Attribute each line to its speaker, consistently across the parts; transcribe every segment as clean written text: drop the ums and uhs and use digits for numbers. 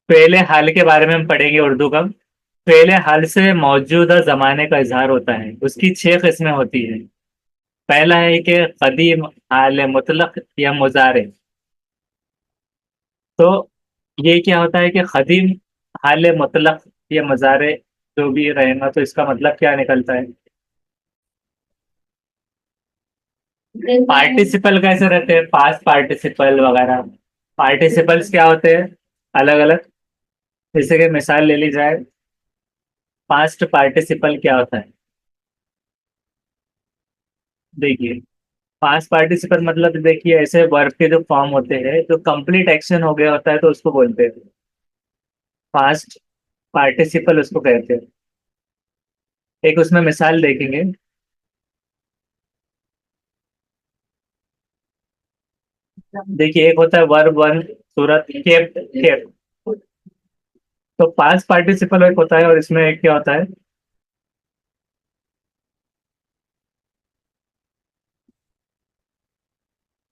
Speaker 1: पहले हाल के बारे में हम पढ़ेंगे उर्दू का। पहले हाल से मौजूदा जमाने का इजहार होता है, उसकी छह किस्में होती है। पहला है कि कदीम हाल मुतलक या मुजारे। तो ये क्या होता है कि कदीम हाल मुतलक या मुजारे जो भी रहेगा, तो इसका मतलब क्या निकलता है? पार्टिसिपल कैसे रहते हैं, पास्ट पार्टिसिपल वगैरह। पार्टिसिपल्स क्या होते हैं? अलग अलग। जैसे कि मिसाल ले ली जाए, पास्ट पार्टिसिपल क्या होता है? देखिए, पास्ट पार्टिसिपल मतलब देखिए, ऐसे वर्ब के जो फॉर्म होते हैं, जो कंप्लीट एक्शन हो गया होता है तो उसको बोलते हैं पास्ट पार्टिसिपल, उसको कहते हैं। एक उसमें मिसाल देखेंगे। देखिए, एक होता है वर्ब वन, सूरत केप्ट केप्ट। तो पास्ट पार्टिसिपल एक होता है, और इसमें एक क्या होता है?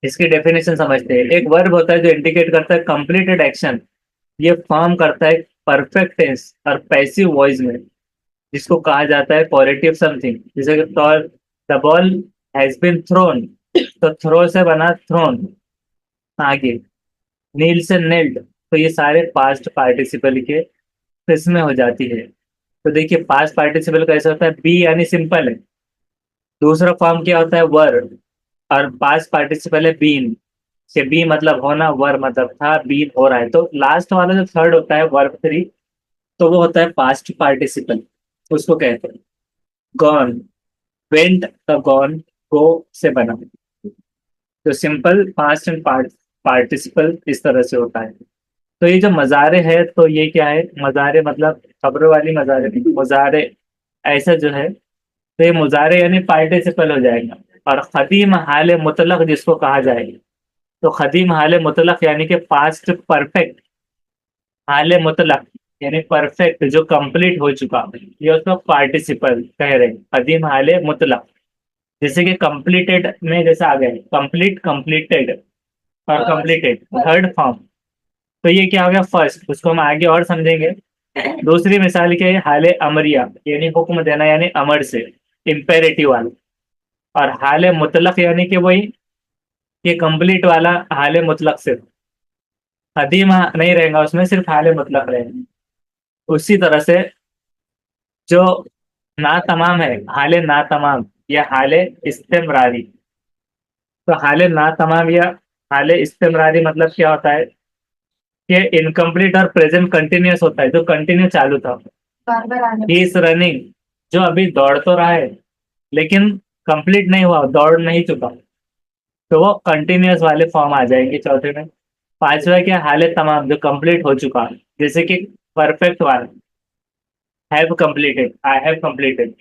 Speaker 1: इसकी डेफिनेशन समझते हैं। एक वर्ब होता है जो इंडिकेट करता है कंप्लीटेड एक्शन। ये फॉर्म करता है परफेक्ट टेंस और पैसिव वॉइस में, जिसको कहा जाता है पॉजिटिव समथिंग। जैसे कि the ball has been thrown, तो थ्रो से बना थ्रोन, आगे नील से नेल्ड। तो ये सारे पास्ट पार्टिसिपल के किस्में हो जाती है। तो देखिए, पास्ट पार्टिसिपल कैसा होता है? बी यानी सिंपल है। दूसरा फॉर्म क्या होता है? वर। और पास्ट पार्टिसिपल है बीन, से बी मतलब होना, वर मतलब था, बीन हो रहा है। तो लास्ट वाला जो थर्ड होता है, वर्ब थ्री, तो वो होता है पास्ट पार्टिसिपल, उसको कहते हैं गॉन। वेंट का गॉन, गो से बना। तो सिंपल पास्ट एंड पार्टिसिपल इस तरह से होता है। तो ये जो मजारे है, तो ये क्या है? मजारे मतलब खबरों वाली मजारे नहीं, मुजारे ऐसा जो है। तो ये मुजारे यानी पार्टिसिपल हो जाएगा। और खदीम हाल मुतलक जिसको कहा जाएगा, तो खदीम हाल मुतलक यानी कि पास्ट परफेक्ट। हाल मुतलक यानी परफेक्ट जो कंप्लीट हो चुका, ये उसको पार्टिसिपल कह रहे हैं, कदीम हाल मुतलक। जैसे कि कंप्लीटेड में जैसे आ गए कंप्लीट, कंप्लीटेड और कंप्लीटेड, थर्ड फॉर्म। तो ये क्या हो गया? फर्स्ट, उसको हम आगे और समझेंगे। दूसरी मिसाल क्या है? हाल अमरिया यानी हुक्म देना, यानी अमर से, इम्पेरेटिव वाला। और हाल मुतलक यानी कि वही, ये कंप्लीट वाला हाल मुतलक से, कदीम नहीं रहेगा उसमें, सिर्फ हाल मुतलक रहेगा। उसी तरह से जो ना तमाम है, हाले ना तमाम या हाले इस्तेमरारी। तो हाले ना तमाम या हाले इस्तेमरारी मतलब क्या होता है? कि इनकम्प्लीट और प्रेजेंट कंटिन्यूअस होता है, जो कंटिन्यू चालू था। ही इज रनिंग, जो अभी दौड़ तो रहा है लेकिन कंप्लीट नहीं हुआ, दौड़ नहीं चुका। तो वो कंटिन्यूअस वाले फॉर्म आ जाएंगे चौथे में। पांचवा क्या? हाले तमाम, जो कंप्लीट हो चुका, जैसे कि परफेक्ट वाला, have completed, I have completed.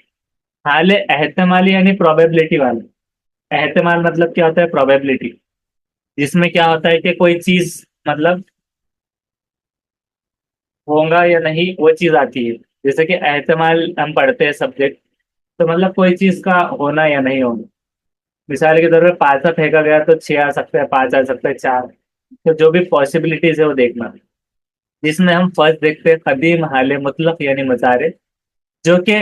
Speaker 1: हाल एहतमाली यानी प्रोबेबिलिटी वाला। एहतमाल मतलब क्या होता है? प्रोबेबिलिटी, जिसमें क्या होता है कि कोई चीज मतलब होगा या नहीं, वो चीज आती है। जैसे कि एहतमाल हम पढ़ते हैं सब्जेक्ट, तो मतलब कोई चीज का होना या नहीं होना। मिसाल के तौर पे पांचा फेंका गया तो छह आ सकता है, पांच आ सकता है, चार। तो जो भी पॉसिबिलिटीज है वो देखना। जिसमें हम फर्स्ट देखते हैं कदीम हाल मुतलक यानी मजारे, जो कि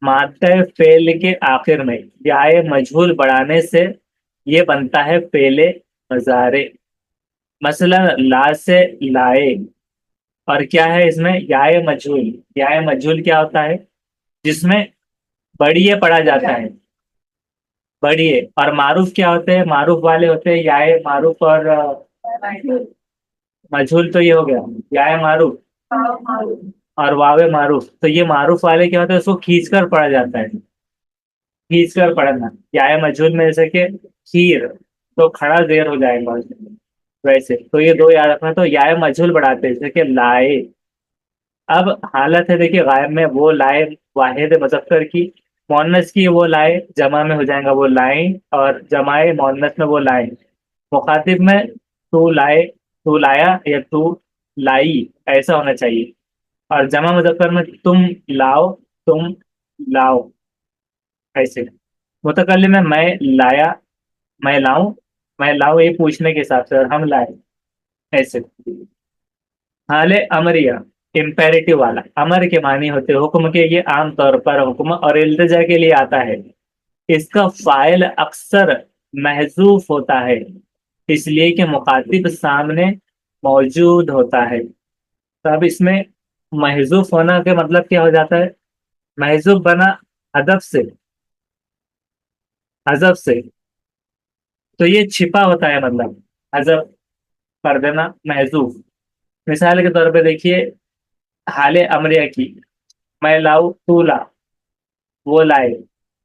Speaker 1: मादा फेल के आखिर में याए मजहूल बढ़ाने से ये बनता है फेले मजारे। मसलन ला से लाए। और क्या है इसमें? याए मजहूल। याए मजहूल क्या होता है? जिसमें बढ़िए पढ़ा जाता है, बढ़िए। और मारूफ क्या होते हैं? मारूफ वाले होते हैं याए मारूफ और मजहूल। तो ये हो गया याए मारूफ और वावे मारूफ। तो ये मारूफ वाले क्या होते हैं? उसको खींच कर पढ़ा जाता है, खींच कर पढ़ना। याए मजहूल में जैसे कि खीर, तो खड़ा देर हो जाएगा उसमें। वैसे तो ये दो याद रखना। तो याए मजहूल बढ़ाते हैं, जैसे कि लाए। अब हालत है, देखिए, गायब में वो लाए, वाहिद मुजफ्फर की। मोन्नस की वो लाए, जमा में हो जाएगा वो लाए। और जमाए मोन्नस में वो लाए। मुखातिब में तू लाए, तू लाया या तू लाई, ऐसा होना चाहिए। और जमा मुजफ्फर में तुम लाओ, तुम लाओ, ऐसे। मुतकल्लिम में मैं लाया, मैं लाऊं, मैं लाऊं, ये पूछने के हिसाब से, और हम लाए। ऐसे। हाले अमरिया, इम्पेरेटिव वाला, अमर के मानी होते हैं हुक्म के, ये आम तौर पर हुक्म और इल्तिजा के लिए आता है। इसका फाइल अक्सर महजूफ होता है, इसलिए कि मुखातिब सामने मौजूद होता है। तो अब इसमें महजूफ होना का मतलब क्या हो जाता है? महजूफ बना हदफ से, हजफ से, तो ये छिपा होता है, मतलब हजफ कर देना, महजूफ। मिसाल के तौर पे देखिए, हाले अमरिया की, मैं लाऊं तू ला, वो लाए,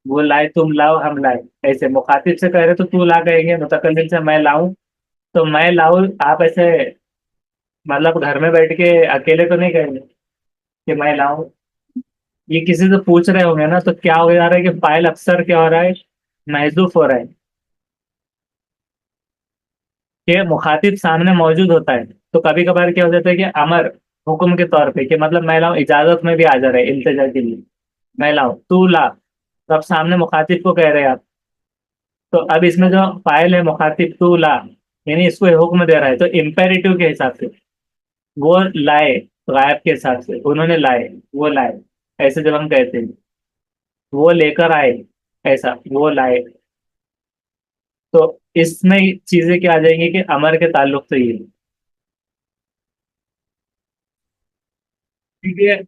Speaker 1: वो लाए तुम लाओ हम लाए। ऐसे मुखातिब से कह रहे तो तू ला कहेंगे, मुतकल्लिम से मैं लाऊं तो मैं लाऊं। आप ऐसे मतलब घर में बैठ के अकेले तो नहीं कहेंगे कि मैं लाऊं, ये किसी से पूछ रहे होंगे ना, तो क्या हो जा रहा है कि फाइल अक्सर क्या हो रहा है? महजूफ हो रहा है, कि मुखातिब सामने मौजूद होता है। तो कभी कभार क्या हो जाता है कि अमर, हुक्म के तौर पे, कि मतलब मैं लाऊं इजाजत में भी आ जा रहा है, इल्तिजा के लिए, मैं लाऊं तू ला, तो अब सामने मुखातिब को कह रहे हैं आप। तो अब इसमें जो फाइल है मुखातिब तू ला, यानी इसको ये हुक्म दे रहा है, तो इम्पेरेटिव के हिसाब से वो लाए, गायब के हिसाब से उन्होंने लाए, वो लाए, ऐसे जब हम कहते हैं वो लेकर आए, ऐसा वो लाए। तो इसमें चीजें क्या आ जाएंगी कि अमर के ताल्लुक से ये, ठीक है।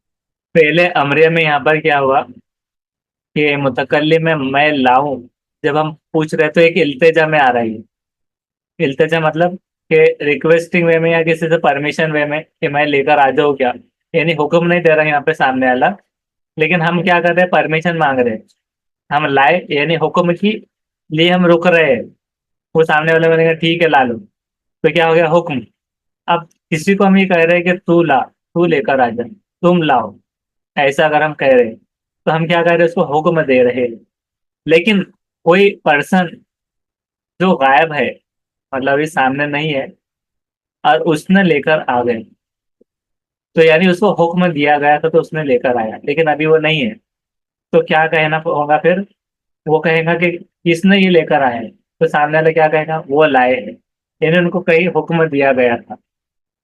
Speaker 1: पहले अमरे में यहाँ पर क्या हुआ कि मुतकल्लिम में मैं लाऊं, जब हम पूछ रहे तो एक इल्तिजा में आ रहा है। इल्तिजा मतलब कि रिक्वेस्टिंग वे में या किसी से परमिशन वे में कि मैं लेकर आ जाऊँ क्या, यानी हुक्म नहीं दे रहा यहाँ पे सामने वाला, लेकिन हम क्या कर रहे हैं, परमिशन मांग रहे हैं। हम लाए यानी हुक्म की लिए हम रुक रहे हैं, वो सामने वाले बनेगा ठीक है ला लो, तो क्या हो गया, हुक्म। अब किसी को हम ये कह रहे हैं कि तू ला, तू लेकर आ जा, तुम लाओ, ऐसा अगर हम कह रहे हैं तो हम क्या कर रहे हैं, उसको हुक्म दे रहे हैं। लेकिन कोई पर्सन जो गायब है, मतलब ये सामने नहीं है, और उसने लेकर आ गए, तो यानी उसको हुक्म दिया गया था तो उसने लेकर आया, लेकिन अभी वो नहीं है, तो क्या कहना होगा फिर? वो कहेगा कि किसने ये लेकर आया है, तो सामने वाला क्या कहेगा, वो लाए हैं, यानी उनको कहीं हुक्म दिया गया था,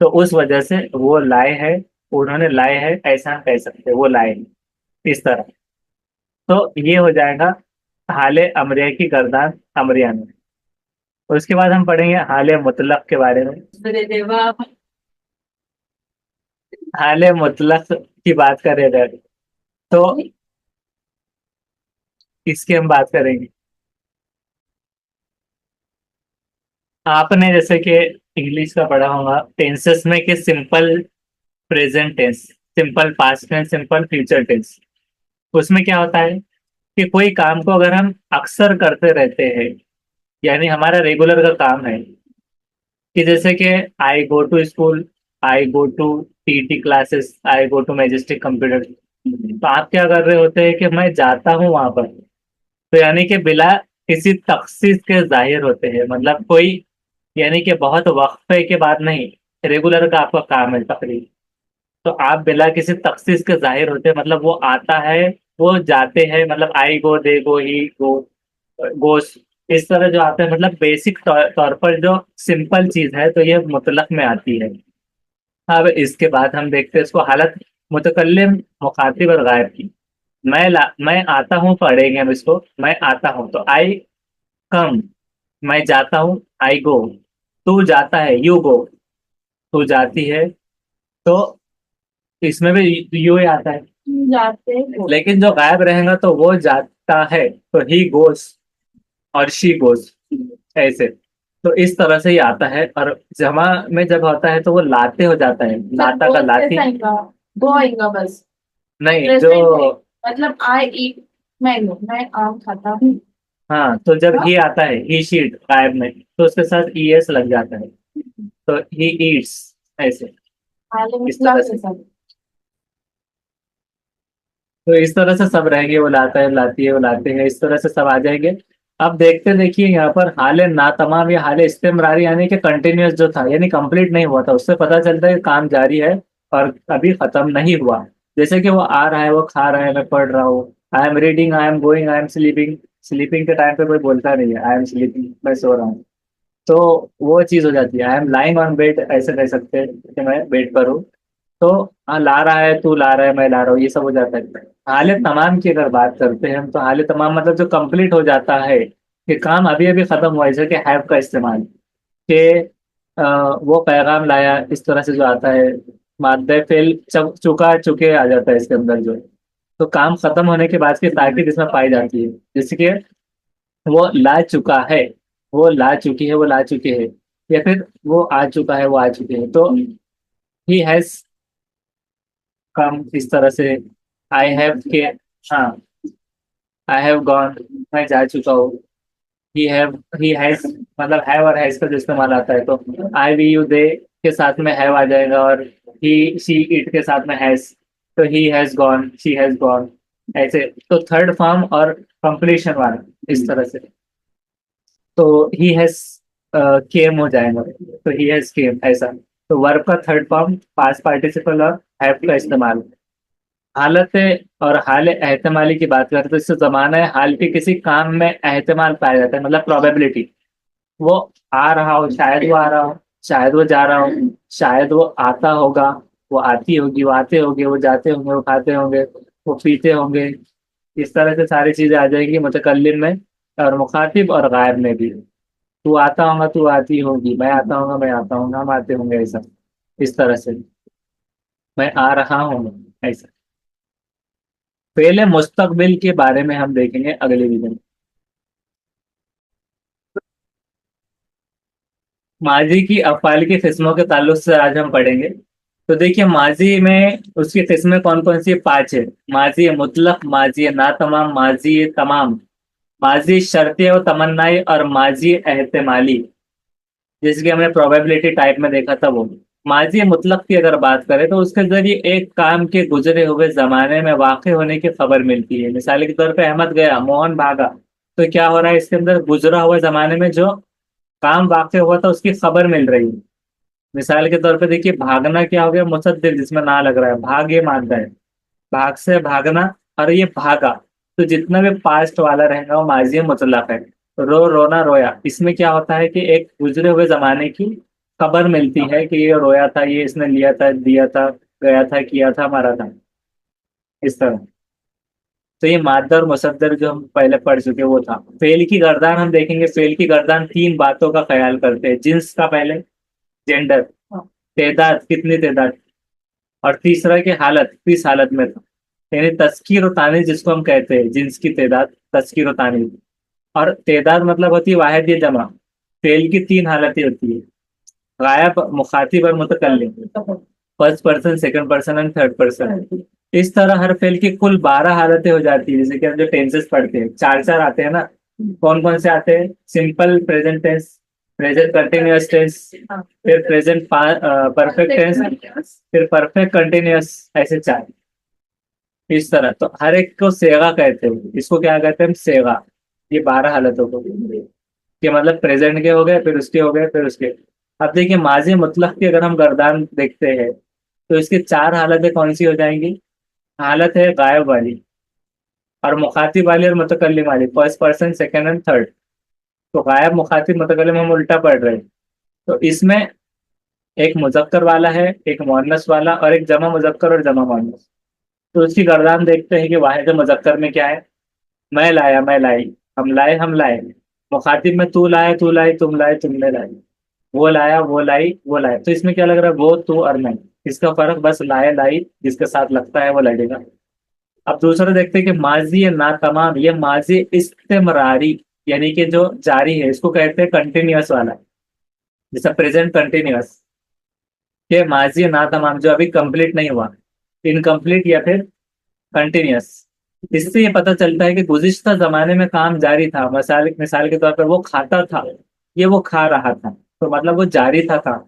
Speaker 1: तो उस वजह से वो लाए हैं, उन्होंने लाए हैं, ऐसा हम कह सकते हैं, वो लाए हैं, इस तरह। तो ये हो जाएगा हाले अमरिया की गर्दान अमरिया में। और उसके बाद हम पढ़ेंगे हाले मुतलक के बारे में। हाले मुतलक की बात करें अगर, तो इसकी हम बात करेंगे। आपने जैसे कि इंग्लिश का पढ़ा होगा टेंसेस में, कि simple present tense, simple past tense, simple future tense. उसमें क्या होता है कि कोई काम को अगर हम अक्सर करते रहते हैं, यानी हमारा रेगुलर का काम है, कि जैसे कि I go to school, I go to TT classes, I go to Majestic computer, तो आप क्या कर रहे होते हैं कि मैं जाता हूँ वहां पर, तो यानी कि बिला किसी तखसीस के जाहिर होते हैं, मतलब कोई, यानी कि बहुत वक्फे के बाद नहीं, रेगुलर का आपका काम है तकरीर, तो आप बिला किसी तखसीस के जाहिर होते हैं, मतलब वो आता है, वो जाते हैं, मतलब आई गो दे गो ही गो गोस, इस तरह जो आते हैं, मतलब बेसिक तौर पर जो सिंपल चीज है, तो ये मुतलक में आती है। अब इसके बाद हम देखते हैं इसको हालत मुतकल्लिम, मुखातिब और गायब की। मैं आता हूँ, पढ़ेंगे हम इसको। मैं आता हूँ तो आई कम, मैं जाता हूँ आई गो, तू जाता है यू गो, तू जाती है, तो इसमें भी यू ही आता है, जाते हैं। लेकिन जो गायब रहेगा तो वो जाता है, तो ही गोस और शी गोस, ऐसे। तो इस तरह से ही आता है, और जमा में जब होता है तो वो लाते हो जाता है, लाता का लाती।
Speaker 2: वो आएगा बस।
Speaker 1: नहीं जो,
Speaker 2: मतलब आई ईट मैंगो, मैं आम खाता हूँ।
Speaker 1: हाँ, तो जब ही आता है, ही शीट गायब में, तो उसके साथ ई एस लग जाता है, तो ही ईट्स, ऐसे, इस तरह से। तो इस तरह से सब रहेंगे, वो लाता है, लाती है, वो लाते हैं, इस तरह से सब आ जाएंगे। अब देखते देखिए यहाँ पर हाले ना तमाम या हाले इस्तेमरारी, यानी कि कंटिन्यूअस जो था, यानी कंप्लीट नहीं हुआ था, उससे पता चलता है कि काम जारी है और अभी खत्म नहीं हुआ। जैसे कि वो आ रहा है, वो खा रहा है, मैं पढ़ रहा हूँ, I am reading, I am going, I am sleeping. Sleeping के टाइम पे कोई बोलता नहीं है आई एम स्लीपिंग, मैं सो रहा हूँ। तो वो चीज हो जाती है। I am lying on bed, ऐसे कह सकते हैं कि मैं बेड पर हूँ। तो हाँ, ला रहा है, तू ला रहा है, मैं ला रहा हूँ, ये सब हो जाता है। हाल तमाम की अगर बात करते हैं हम, तो हाल तमाम मतलब जो कंप्लीट हो जाता है कि काम अभी अभी खत्म हुआ है, जैसे कि हैव का इस्तेमाल, कि वो पैगाम लाया, इस तरह से जो आता है, मादे फेल चुका चुके आ जाता है इसके अंदर जो। तो काम खत्म होने के बाद की ताकीद इसमें पाई जाती है, जैसे कि वो ला चुका है, वो ला चुकी है, वो ला चुके हैं, या फिर वो आ चुका है, वो आ चुके हैं। तो ही हैज कम, इस तरह से। आई हैव के, हाँ, आई हैव गॉन, मैं जा चुका हूँ। ही हैव, ही हैज, मतलब हैव और हैज का जो इस्तेमाल आता है, तो आई वी यू दे के साथ में हैव आ जाएगा, और ही शी इट के साथ में हैज, तो he has gone, she has gone, ऐसे। तो थर्ड फॉर्म और कंप्लीशन वाला, इस तरह से। तो ही हैज केम हो जाएगा, तो ही हैज केम, ऐसा। तो वर्ब का थर्ड फॉर्म पास्ट पार्टिसिपल और हैव का इस्तेमाल। हालत और हाल एहतमाली की बात करें, तो इससे जमाना है हाल के किसी काम में एहतमाल पाया जाता है, मतलब प्रोबेबिलिटी। वो आ रहा हो, शायद वो आ रहा हो, शायद वो जा रहा हो, शायद वो आता होगा, वो आती होगी, वो आते होंगे, वो जाते होंगे, वो खाते होंगे, वो पीते होंगे। इस तरह से सारी चीजें आ जाएंगी मुतकल्लिम में, और मुखातिब और गायब में भी। तू आता होगा, तू आती होगी, मैं आता होगा, मैं आता हूँ, हम आते होंगे, ऐसा। इस तरह से मैं आ रहा हूँ, ऐसा। पहले मुस्तकबिल के बारे में हम देखेंगे अगले वीडियो में। माजी की अफ़ाल की किस्मों के ताल्लुक से आज हम पढ़ेंगे। तो देखिए, माजी में उसकी किस्में कौन कौन सी, पांच है। माजी मुतलक, माजी नातमाम, माजी तमाम, माजी शर्ती व तमन्नाई, और माजी एहतमाली, जिसकी हमने प्रोबेबिलिटी टाइप में देखा था वो। माजी मुतलक की अगर बात करें, तो उसके जरिए एक काम के गुजरे हुए जमाने में वाक़ होने की खबर मिलती है। मिसाल के तौर पे अहमद गया, मोहन भागा, तो क्या हो रहा है इसके अंदर, गुजरा हुआ जमाने में जो काम वाक़ हुआ था उसकी खबर मिल रही है। मिसाल के तौर पे देखिए, भागना क्या हो गया, मुसद्दिर, जिसमें ना लग रहा है, भाग ये मानता है, भाग से भागना, और ये भागा। तो जितना भी पास्ट वाला रहेगा वो माजी मुतलक है। रोना, रोया, इसमें क्या होता है कि एक गुजरे हुए जमाने की खबर मिलती है कि ये रोया था, ये इसने लिया था, दिया था, गया था, किया था, मारा था, इस तरह। तो ये मादा और मुसद्दर जो हम पहले पढ़ चुके वो था। फेल की गर्दान हम देखेंगे। फेल की गर्दान तीन बातों का ख्याल करते हैं। जिन्स का पहले, जेंडर, तादाद, कितनी तादाद, और तीसरा की हालत, किस हालत में था, यानी तस्कीर और तानीज जिसको हम कहते हैं, जिन्स की तादाद, तस्कीर और तानीज। और तादाद मतलब होती है वाहिद या जमा। फेल की तीन हालतें होती है, गायब, मुखातिब और मुतकल्लिम। First person, second person and third person. इस तरह हर फेल की कुल 12 हालतें हो जाती है। जैसे कि हम जो टेंसेस पढ़ते हैं, चार चार आते हैं ना। कौन कौन से आते हैं, simple present tense, present continuous tense, फिर प्रेजेंट परफेक्ट टेंस, फिर परफेक्ट कंटिन्यूअस, ऐसे चार। इस तरह तो हर एक को सेगा कहते हैं। इसको क्या कहते हैं हम, सेगा। ये 12 हालतों को, कि मतलब प्रेजेंट के हो गए, फिर उसके हो गए, फिर उसके। अब देखिए, माजी मुतलक की अगर हम गर्दान देखते हैं, तो इसकी चार हालतें कौन सी हो जाएंगी। हालत है गायब वाली, और मुखातिब वाली, और मुतकल्लिम वाली, first person, second and third. तो गायब, मुखातिब, मुतकल्लिम हम उल्टा पढ़ रहे हैं। तो इसमें एक मुजक्कर वाला है, एक मुअन्नस वाला, और एक जमा मुजक्कर और जमा मुअन्नस। तो उसकी गर्दान देखते हैं कि वाहिद मुजक्कर में क्या है, मैं लाया, मैं लाई, हम लाए, हम लाए। मुखातिब में तू लाया, तू लाई, तुम लाए, तुमने लाई। वो लाया, वो लाई, वो लाए। तो इसमें क्या लग रहा है, वो, तू और मैं। इसका फर्क बस लाए, लाई जिसके साथ लगता है वो लगेगा। अब दूसरा देखते हैं कि माजी ना तमाम, ये माजी इस्तेमरारी, यानी कि जो जारी है, इसको कहते हैं कंटिन्यूअस वाला। जैसा प्रेजेंट कंटिन्यूअस, के माजी ना तमाम जो अभी कंप्लीट नहीं हुआ, इनकम्प्लीट या फिर कंटिन्यूअस। इससे ये पता चलता है कि गुज़िश्ता जमाने में काम जारी था। मिसाल मिसाल के तौर पर वो खाता था, ये वो खा रहा था, तो मतलब वो जारी था काम।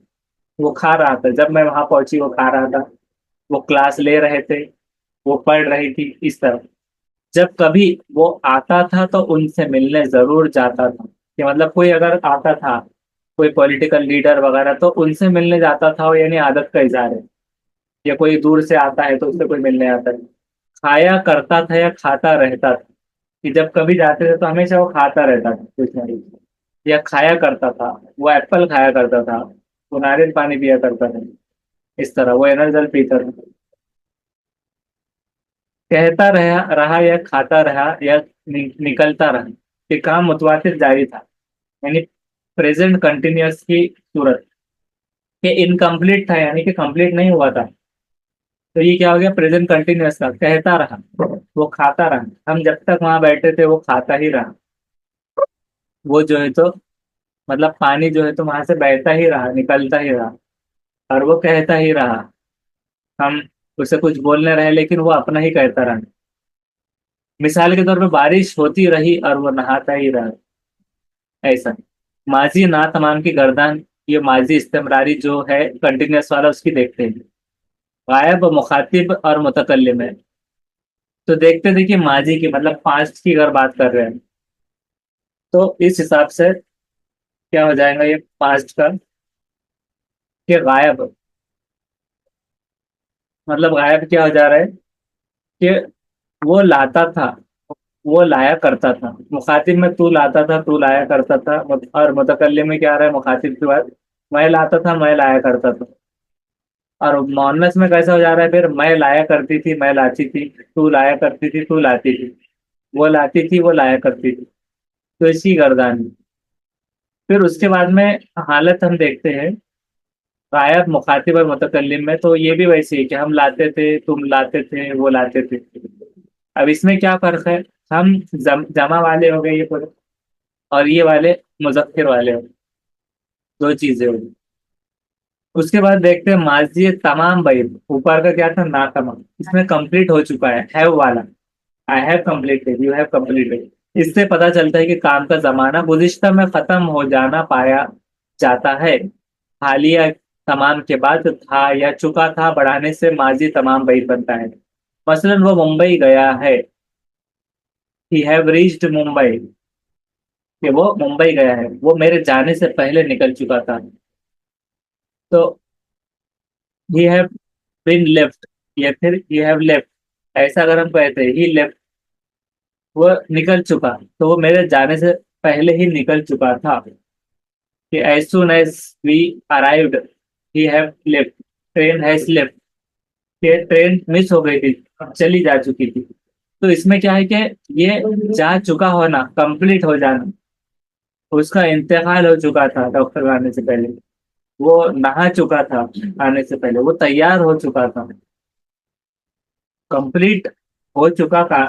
Speaker 1: वो खा रहा था, जब मैं वहां पहुंची वो खा रहा था। वो क्लास ले रहे थे, वो पढ़ रही थी, इस तरह। जब कभी वो आता था तो उनसे मिलने जरूर जाता था, कि मतलब कोई अगर आता था, कोई पॉलिटिकल लीडर वगैरह, तो उनसे मिलने जाता था, यानी आदत का इजहार है। या कोई दूर से आता है तो उससे कोई मिलने आता है। खाया करता था या खाता रहता था, कि जब कभी जाते थे तो हमेशा वो खाता रहता था कुछ ना कुछ। या खाया करता था, वो एप्पल खाया करता था, वो नारियल पानी पिया करता था, इस तरह वो एनर्जल पीता था। कहता रहा रहा या खाता रहा या निकलता रहा, ये काम मुतवातिर जारी था। यानी प्रेजेंट कंटिन्यूअस की सूरत, ये इनकम्प्लीट था यानी कि कंप्लीट नहीं हुआ था। तो ये क्या हो गया, प्रेजेंट कंटिन्यूअस था, कहता रहा, वो खाता रहा, हम जब तक वहां बैठे थे वो खाता ही रहा। वो जो है तो मतलब पानी जो है तो वहां से बहता ही रहा, निकलता ही रहा, और वो कहता ही रहा। हम उसे कुछ बोलने रहे लेकिन वो अपना ही कहता रहा। मिसाल के तौर पे बारिश होती रही और वो नहाता ही रहा, ऐसा। माजी ना तमाम की गर्दान, ये माजी इस्तेमरारी जो है कंटिन्यूअस वाला, उसकी देखते हैं। गायब मुखातिब और मुतकल्लिम है, तो देखते थे कि माजी की मतलब पास्ट की अगर बात कर रहे हैं, तो इस हिसाब से क्या हो जाएगा ये पास्ट का, कि गायब मतलब गायब क्या हो जा रहा है, कि वो लाता था, वो लाया करता था। मुखातिब में तू लाता था, तू लाया करता था, और मुतकल्लिम में क्या आ रहा है मुखातिब के बाद, मैं लाता था, मैं लाया करता था। और मोहन्नस में कैसा हो जा रहा है फिर, मैं लाया करती थी, मैं लाती थी, तू लाया करती थी, तू लाती थी, वो लाती थी, वो लाया करती थी। तो इसकी गर्दान। फिर उसके बाद में हालत हम देखते हैं गायब मुखातिब और मुतकल्लिम में, तो ये भी वैसे ही कि हम लाते थे, तुम लाते थे, वो लाते थे। अब इसमें क्या फर्क है, हम जमा वाले हो गए ये पूरे, और ये वाले मुजक्किर वाले हो, दो चीजें होगी। उसके बाद देखते हैं माजी तमाम बैद, ऊपर का क्या था ना तमाम, इसमें कंप्लीट हो चुका है, हैव वाला, आई have completed, you have completed. इससे पता चलता है कि काम का जमाना गुज़िश्ता में खत्म हो जाना पाया जाता है। हालिया तमाम के बाद था या चुका था बढ़ाने से माजी तमाम बैद बनता है। मसलन वो मुंबई गया है, ही हैव रीच्ड मुंबई, कि वो मुंबई गया है, वो मेरे जाने से पहले निकल चुका था। तो ही हैव बीन लेफ्ट, या फिर ही हैव लेफ्ट, ऐसा अगर हम कहते हैं ही लेफ्ट, वो निकल चुका, तो वो मेरे जाने से पहले ही निकल चुका था। कि as soon as we arrived he have left, train has left, कि ट्रेन मिस हो गई थी, चली जा चुकी थी। तो इसमें क्या है कि ये जा चुका होना, कंप्लीट हो जाना, उसका इंतकाल हो चुका था डॉक्टर आने से पहले, वो नहा चुका था आने से पहले, वो तैयार हो चुका था, कंप्लीट हो चुका का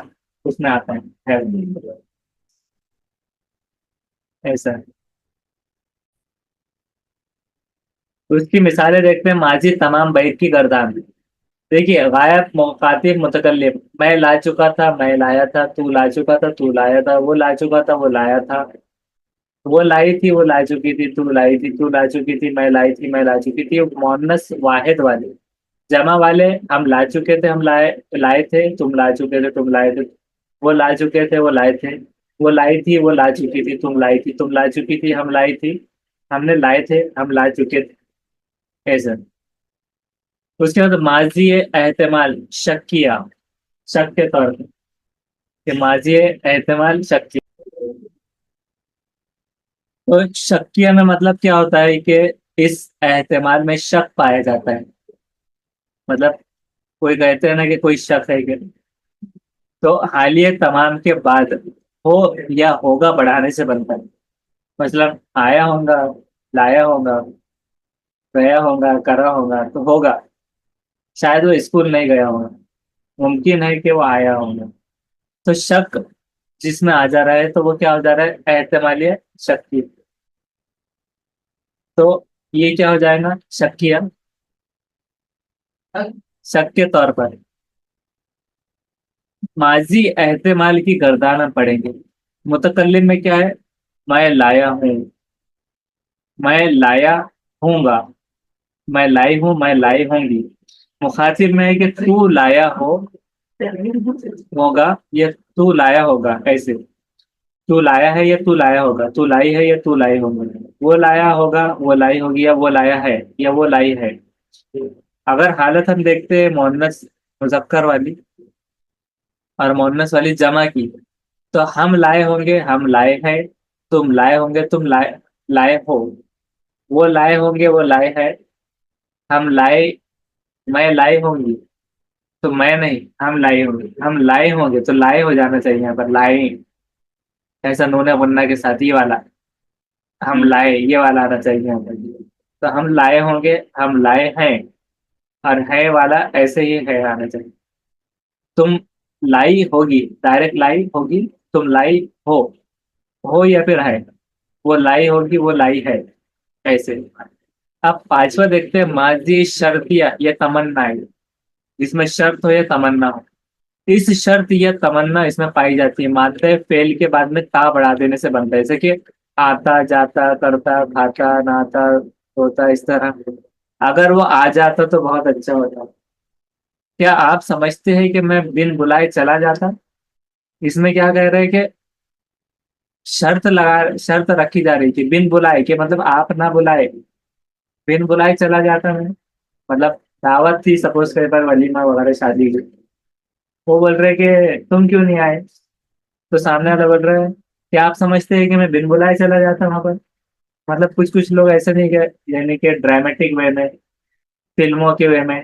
Speaker 1: उसमें आता है ऐसा है। तो उसकी मिसालें देखते हैं, माजी तमाम बैठ की गर्दान। देखिए गायब मुखातिब मुतकल्लिम, मैं ला चुका था, मैं लाया था, तू ला चुका था, तू लाया था, वो ला चुका था, वो लाया था, वो लाई थी, वो ला चुकी थी, तू लाई थी, तू ला चुकी थी, मैं लाई थी, मैं ला चुकी थी। मुअन्नस वाहिद वाले, जमा वाले, हम ला चुके थे, हम लाए लाए थे, तुम ला चुके थे, तुम लाए थे, वो ला चुके थे, वो लाए थे, वो लाई थी, वो ला चुकी थी, तुम लाई थी, तुम ला चुकी थी, हम लाई थी, हमने लाए थे, हम ला चुके थे, ऐसा। उसके बाद माजी एहतमाल शक किया, शक के तौर पे, कि माजी एहतमाल शक किया। तो शक्किया में मतलब क्या होता है कि इस एहतमाल में शक पाया जाता है, मतलब कोई कहते हैं ना कि कोई शक है कि, तो हालिया तमाम के बाद हो या होगा बढ़ाने से बनता है। मतलब आया होगा, लाया होगा, गया होगा, करा होगा, तो होगा। शायद वो स्कूल नहीं गया होगा, मुमकिन है कि वो आया होगा। तो शक जिसमें आ जा रहा है तो वो क्या हो जा रहा है, एहतमालिया शक्की। तो ये क्या हो जाएगा, शक्किया, शक के तौर पर। माजी एहतमाल की गर्दान हम पढ़ेंगे। मुतकल्लिम में क्या है, मैं लाया हूँ, मैं लाया हूँगा, मैं लाई हूँ, मैं लाई होंगी। मुखातिब में है कि तू लाया हो होगा, या तू लाया होगा, ऐसे। तू लाया है या तू लाया होगा, तू लाई है या तू लाई होगा, वो लाया होगा, वो लाई होगी, या वो लाया है या वो लाई है। अगर हालत हम देखते हैं मोहन्नस मुजक्कर वाली और मोहन्नस वाली जमा की, तो हम लाए होंगे, हम लाए हैं, तुम लाए होंगे, तुम लाए लाए हो, वो लाए होंगे, वो लाए है, हम लाए, मैं लाई होंगी, तो मैं नहीं, हम लाए होंगे, हम लाए होंगे, तो लाए हो जाना चाहिए यहाँ पर, लाए। ऐसा नूने मुन्ना के साथ, ये वाला, हम लाए, ये वाला आना चाहिए यहाँ पर। तो हम लाए होंगे, हम लाए हैं, और है वाला ऐसे ही है आना चाहिए। तुम लाई होगी, डायरेक्ट लाई होगी, तुम लाई हो हो या फिर है, वो लाई होगी, वो लाई है, ऐसे। अब पांचवा देखते हैं, माजी शर्तिया या तमन्ना है, जिसमें शर्त हो या तमन्ना हो। इस शर्त या तमन्ना इसमें पाई जाती है, मात्र फेल के बाद में ता बढ़ा देने से बनता है, जैसे कि आता, जाता, करता, खाता, नहाता, होता, इस तरह। अगर वो आ जाता तो बहुत अच्छा होता। क्या आप समझते हैं कि मैं बिन बुलाए चला जाता? इसमें क्या कह रहे हैं कि शर्त रखी जा रही थी बिन बुलाए, कि मतलब आप ना बुलाए, बिन बुलाए चला जाता मैं। मतलब दावत थी सपोज, कहीं पर वलीमा वगैरह शादी की, वो बोल रहे कि तुम क्यों नहीं आए, तो सामने वाला बोल रहा है, क्या आप समझते हैं कि मैं बिन बुलाए चला जाता वहां पर? मतलब कुछ कुछ लोग ऐसे नहीं कि, यानी कि ड्रामेटिक वे में, फिल्मों के वे में,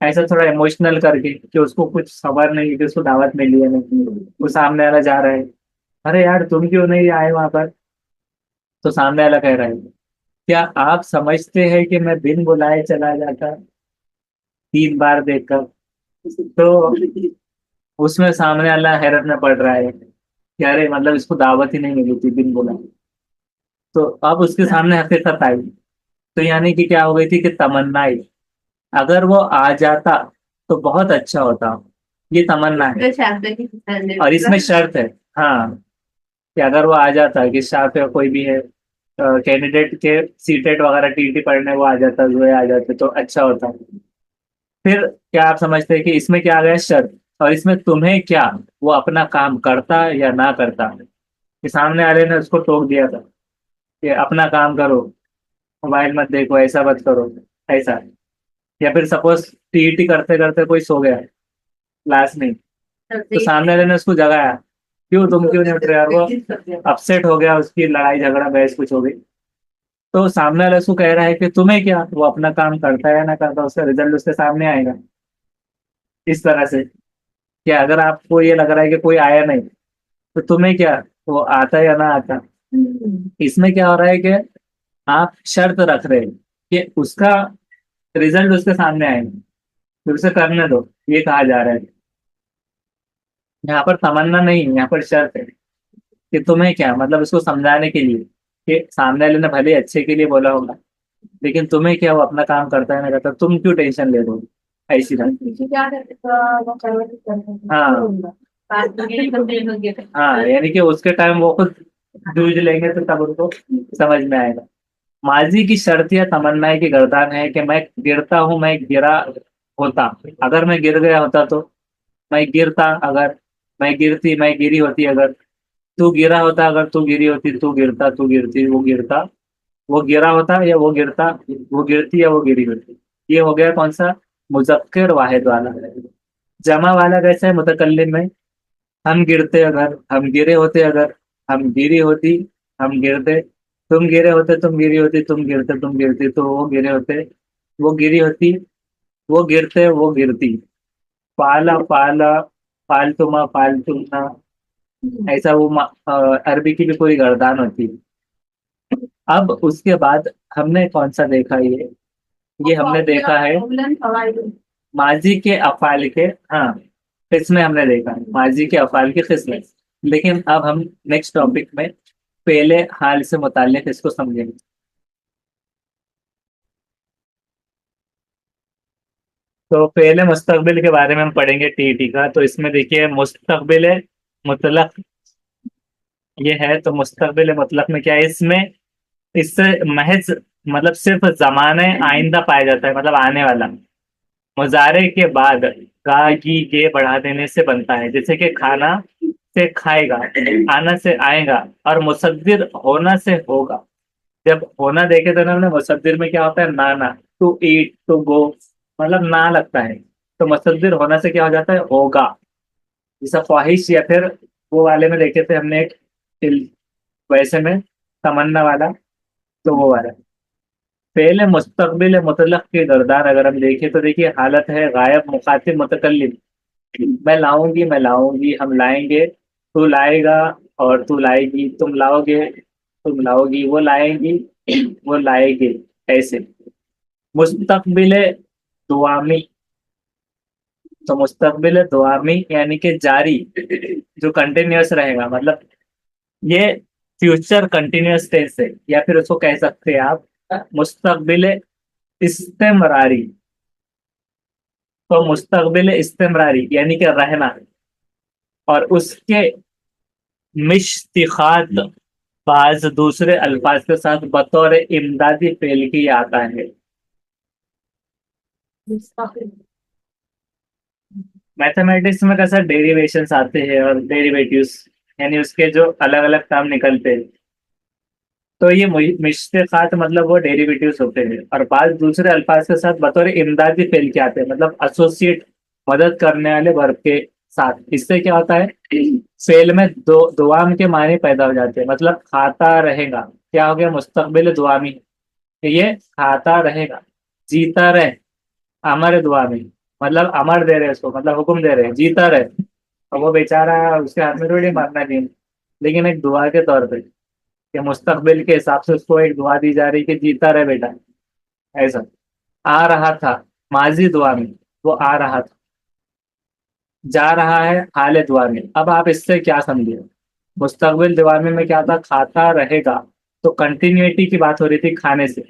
Speaker 1: ऐसा थोड़ा इमोशनल करके कि उसको कुछ खबर नहीं कि उसको दावत मिली है नहीं, वो सामने वाला जा रहा है, अरे यार तुम क्यों नहीं आए वहां पर, तो सामने वाला कह रहा है, क्या आप समझते हैं कि मैं बिन बुलाए चला जाता 3 बार देखकर? तो उसमें सामने वाला हैरत में पड़ रहा है कि अरे मतलब इसको दावत ही नहीं मिली थी बिन बुलाए। तो अब उसके सामने हकीकत आई, तो यानी कि क्या हो गई थी कि तमन्ना आई, अगर वो आ जाता तो बहुत अच्छा होता, ये तमन्ना है। और इसमें शर्त है, हाँ, कि अगर वो आ जाता, कि शाह या कोई भी है कैंडिडेट के सीटेट वगैरह टीटी पढ़ने, वो आ जाता, जो आ जाते तो अच्छा होता। फिर क्या आप समझते हैं कि इसमें क्या आ गया, शर्त, और इसमें तुम्हें क्या, वो अपना काम करता या ना करता, कि सामने वाले ने उसको टोक दिया था कि अपना काम करो, मोबाइल मत देखो, ऐसा मत करो, ऐसा। या फिर सपोज टीईटी करते करते कोई सो गया क्लास में, तो सामने वाले ने उसको जगाया, क्यों, तुम क्यों नहीं उठ रहे, और वो अपसेट हो गया, उसकी लड़ाई झगड़ा बहस कुछ हो गई, तो सामने वाला उसको कह रहा है कि तुम्हें क्या, वो अपना काम करता है या ना करता, उसका रिजल्ट उसके सामने आएगा। इस तरह से, कि अगर आपको ये लग रहा है कि कोई आया नहीं, तो तुम्हें क्या, वो आता या ना आता। इसमें क्या हो रहा है कि आप शर्त रख रहे हैं कि उसका रिजल्ट उसके सामने आएगा, फिर उसे करने दो, ये कहा जा रहा है। यहाँ पर तमन्ना नहीं, यहाँ पर शर्त है कि तुम्हें क्या, मतलब उसको समझाने के लिए, कि सामने वाले ने भले अच्छे के लिए बोला होगा, लेकिन तुम्हें क्या, वो अपना काम करता है ना करता, तुम क्यों टेंशन ले रहे हो, ऐसी बात। हाँ, हाँ, यानी कि उसके टाइम वो खुद जूझ लेंगे, तो तब उनको समझ में आएगा। माजी की शर्त या तमन्नाएं की गर्दान है कि मैं गिरता हूं, मैं गिरा होता, अगर मैं गिर गया होता तो, मैं गिरता अगर, मैं गिरती, मैं गिरी होती अगर, तू गिरा होता अगर, तू गिरी होती, तू गिरता, तू गिरती, वो गिरता, वो गिरा होता या वो गिरता, वो गिरती या वो गिरी होती। ये हो गया कौन सा, मुजक्कर वाहिद वाला। जमा वाला कैसा है, मुतकल्लिम में, हम गिरते अगर, हम गिरे होते अगर, हम गिरी होती, हम गिरते, तुम गिरे होते, तुम गिरी होती, तुम गिरते, तुम गिरती, तो वो गिरे होते, वो गिरी होती, वो गिरते, वो गिरती। पाला पाला, फालतुमा फालतुमा, ऐसा वो अरबी की भी पूरी गर्दान होती है। अब उसके बाद हमने कौन सा देखा, ये हमने देखा है माजी के अफाल के, हाँ, किस्में हमने देखा है, माजी के अफाल की किस्में। लेकिन अब हम नेक्स्ट टॉपिक में पहले हाल से मुताल्लिक इसको समझेंगे। तो पहले मुस्तकबिल के बारे में हम पढ़ेंगे टीटी का, तो इसमें देखिए मुस्तकबिल मुतलक, ये है, तो मुस्तकबिल मुतलक में क्या है, इसमें इससे महज, मतलब सिर्फ जमाने आइंदा पाया जाता है, मतलब आने वाला। मुजारे के बाद गा गी गे बढ़ा देने से बनता है, जैसे कि खाना से खाएगा, आना से आएगा, और मुसद्दिर होना से होगा। जब होना देखे तो ना हमने, मुसद्दिर में क्या होता है, ना, टू ईट, टू गो, मतलब ना लगता है, तो मुसद्दिर होना से क्या हो जाता है, होगा। जैसा ख्वाहिश, या फिर वो वाले में देखे थे हमने एक वैसे में तमन्ना वाला, तो वो वाला। फेल मुस्तकबिल मुतलक के गर्दार अगर हम देखें तो देखिए हालत है गायब मुखातिब मुतकल्लिम। मैं लाऊंगी, हम लाएंगे, तू लाएगा और तू लाएगी, तुम लाओगे, तुम लाओगी, वो लाएंगी, वो लाएगे, ऐसे। मुस्तकबिल दुआमी, तो मुस्तकबिल दुआमी यानी कि जारी, जो कंटिन्यूअस रहेगा, मतलब ये फ्यूचर कंटिन्यूअस टेंस है, या फिर उसको कह सकते हैं आप मुस्तकबिल इस्तेमरारी। तो मुस्तकबिल इस्तेमरारी यानी कि रहना, और उसके मिश्तिखात बाज दूसरे अल्फाज के साथ बतौर इमदादी फेल की आता है। मैथमेटिक्स में कैसा डेरिवेशंस आते हैं और डेरिवेटिव्स, यानी उसके जो अलग अलग टर्म निकलते हैं, तो ये मिश्तिकात मतलब वो डेरिवेटिव्स होते हैं, और बाद दूसरे अल्फाज के साथ बतौर इमदादी फेल के आते हैं, मतलब एसोसिएट, मदद करने वाले वर्ब के साथ। इससे क्या होता है, फेल में दो दुआम के माने पैदा हो जाते हैं, मतलब खाता रहेगा, क्या हो गया मुस्तकबिल दुआमी, ये खाता रहेगा, जीता रहे, अमर दुआमी, मतलब अमर दे रहे हैं उसको, मतलब हुक्म दे रहे हैं जीता रहे। और वो बेचारा, उसके हाथ में थोड़ी मारना नहीं, लेकिन एक दुआ के तौर पे, कि मुस्तकबिल के हिसाब से उसको एक दुआ दी जा रही कि जीता रहे बेटा, ऐसा। आ रहा था, माजी दुआ में, वो आ रहा था। जा रहा है, हाल दुआ में। अब आप इससे क्या समझे, मुस्तकबिल दुआ में क्या था, खाता रहेगा, तो कंटिन्यूटी की बात हो रही थी खाने से,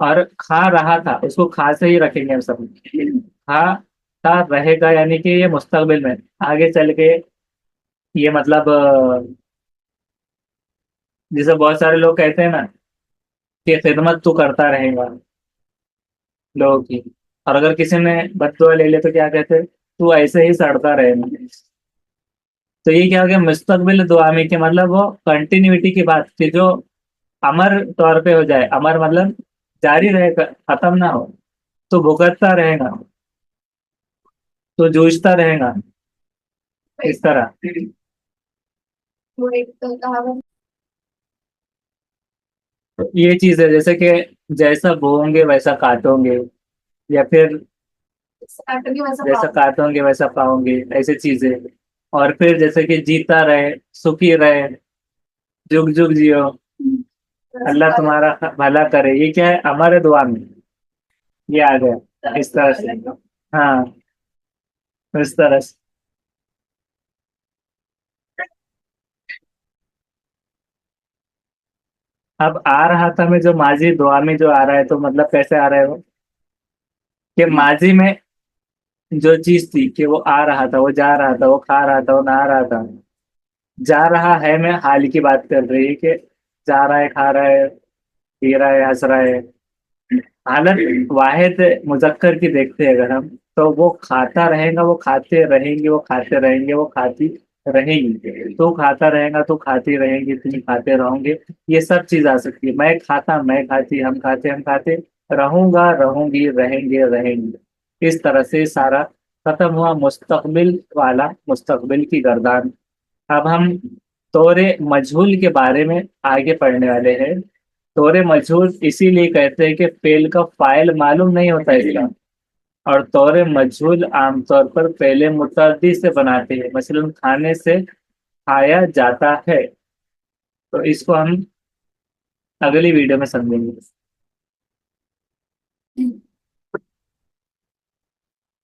Speaker 1: और खा रहा था, उसको खा से ही रखेंगे हम सब। खाता रहेगा यानी कि ये मुस्तकबिल में, आगे चल के ये मतलब जैसे बहुत सारे लोग कहते हैं ना कि खिदमत तू करता रहेगा लोगों की, और अगर किसी ने बददुआ ले ले तो क्या कहते हैं, तू ऐसे ही सड़ता रहेगा। तो ये क्या हो गया, मुस्तकबिल दुआ में, कि मतलब वो कंटिन्यूटी की बात थी, जो अमर तौर पे हो जाए, अमर मतलब जारी रहेगा, खत्म ना हो, तो भुगतता रहेगा, तो जूझता रहेगा, इस तरह।
Speaker 2: वो एक तो कहावत
Speaker 1: ये चीज है, जैसे कि जैसा बोओगे वैसा काटोगे, या फिर
Speaker 2: काटोगे वैसा
Speaker 1: जैसा
Speaker 2: पाओगे।
Speaker 1: काटोगे वैसा पाओगे, ऐसी चीजें। और फिर जैसे कि जीता रहे, सुखी रहे, जुग जुग जियो, अल्लाह तुम्हारा भला करे, ये क्या है, हमारे दुआ में ये आ गया इस तरह से। हाँ, इस तरह से। अब आ रहा था में जो माजी दुआ में जो आ रहा है, तो मतलब कैसे आ रहा है वो, कि माजी में जो चीज थी कि वो आ रहा था, वो जा रहा था, वो खा रहा था, वो नहा रहा था। जा रहा है में हाल की बात कर रही है, कि जा रहा है, खा रहा है, पी रहा है, हंस रहा है। हालत वाहिद मुजक्कर की देखते हैं अगर हम, तो वो खाता रहेगा, वो खाते रहेंगे, वो खाते रहेंगे, वो खाती रहेंगी, तो खाता रहेगा, तो खाती रहेंगी, तुम खाते रहोगे। ये सब चीज आ सकती है, मैं खाता, मैं खाती, हम खाते, रहूंगा, रहूंगी, रहेंगे, रहेंगे, इस तरह से सारा खत्म हुआ मुस्तकबिल वाला, मुस्तकबिल की गर्दान। अब हम तोरे मजहूल के बारे में आगे पढ़ने वाले हैं। तोरे मजहूल इसीलिए कहते हैं कि फेल का फाइल मालूम नहीं होता इसका, और तोरे मजहूल आमतौर पर पहले मुतअद्दी से बनाते हैं, मसलन खाने से, खाया जाता है। तो इसको हम अगली वीडियो में समझेंगे।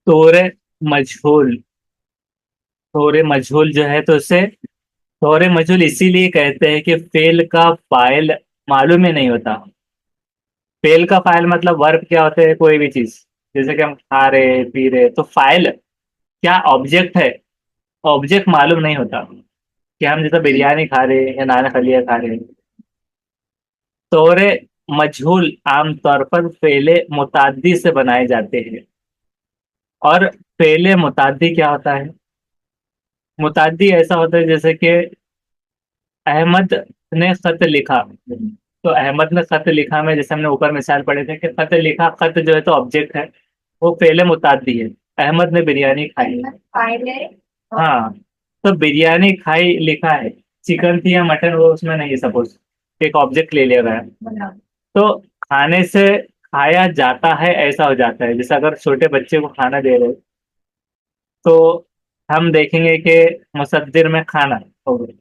Speaker 1: तोरे मजहूल, तोरे मजहूल जो है, तो उसे तोरे मजहूल इसीलिए कहते हैं कि फेल का फाइल मालूम ही नहीं होता। फेल का फाइल मतलब वर्ब क्या होते हैं, कोई भी चीज, जैसे कि हम खा रहे, पी रहे, तो फाइल क्या ऑब्जेक्ट है, ऑब्जेक्ट मालूम नहीं होता, कि हम जैसे बिरयानी खा रहे हैं या नान खलिया खा रहे हैं। तोरे मजहूल आमतौर पर फेले मुताद्दी से बनाए जाते हैं। और फेले मुताद्दी क्या होता है, मुताद्दी ऐसा होता है जैसे कि अहमद ने खत लिखा, तो अहमद ने खत लिखा में, जैसे हमने ऊपर मिसाल पढ़े थे कि खत लिखा, खत जो है तो ऑब्जेक्ट है, वो फेले मुताद्दी है। अहमद ने बिरयानी खाई,
Speaker 2: फाइल है।
Speaker 1: हाँ, तो बिरयानी खाई लिखा है, चिकन थी या मटन, वो उसमें नहीं, सपोज एक ऑब्जेक्ट ले लिया गया,
Speaker 2: बनाओ।
Speaker 1: तो खाने से खाया जाता है ऐसा हो जाता है। जैसे अगर छोटे बच्चे को खाना दे रहे हो, तो हम देखेंगे कि मुसद्दिर में खाना हो गया,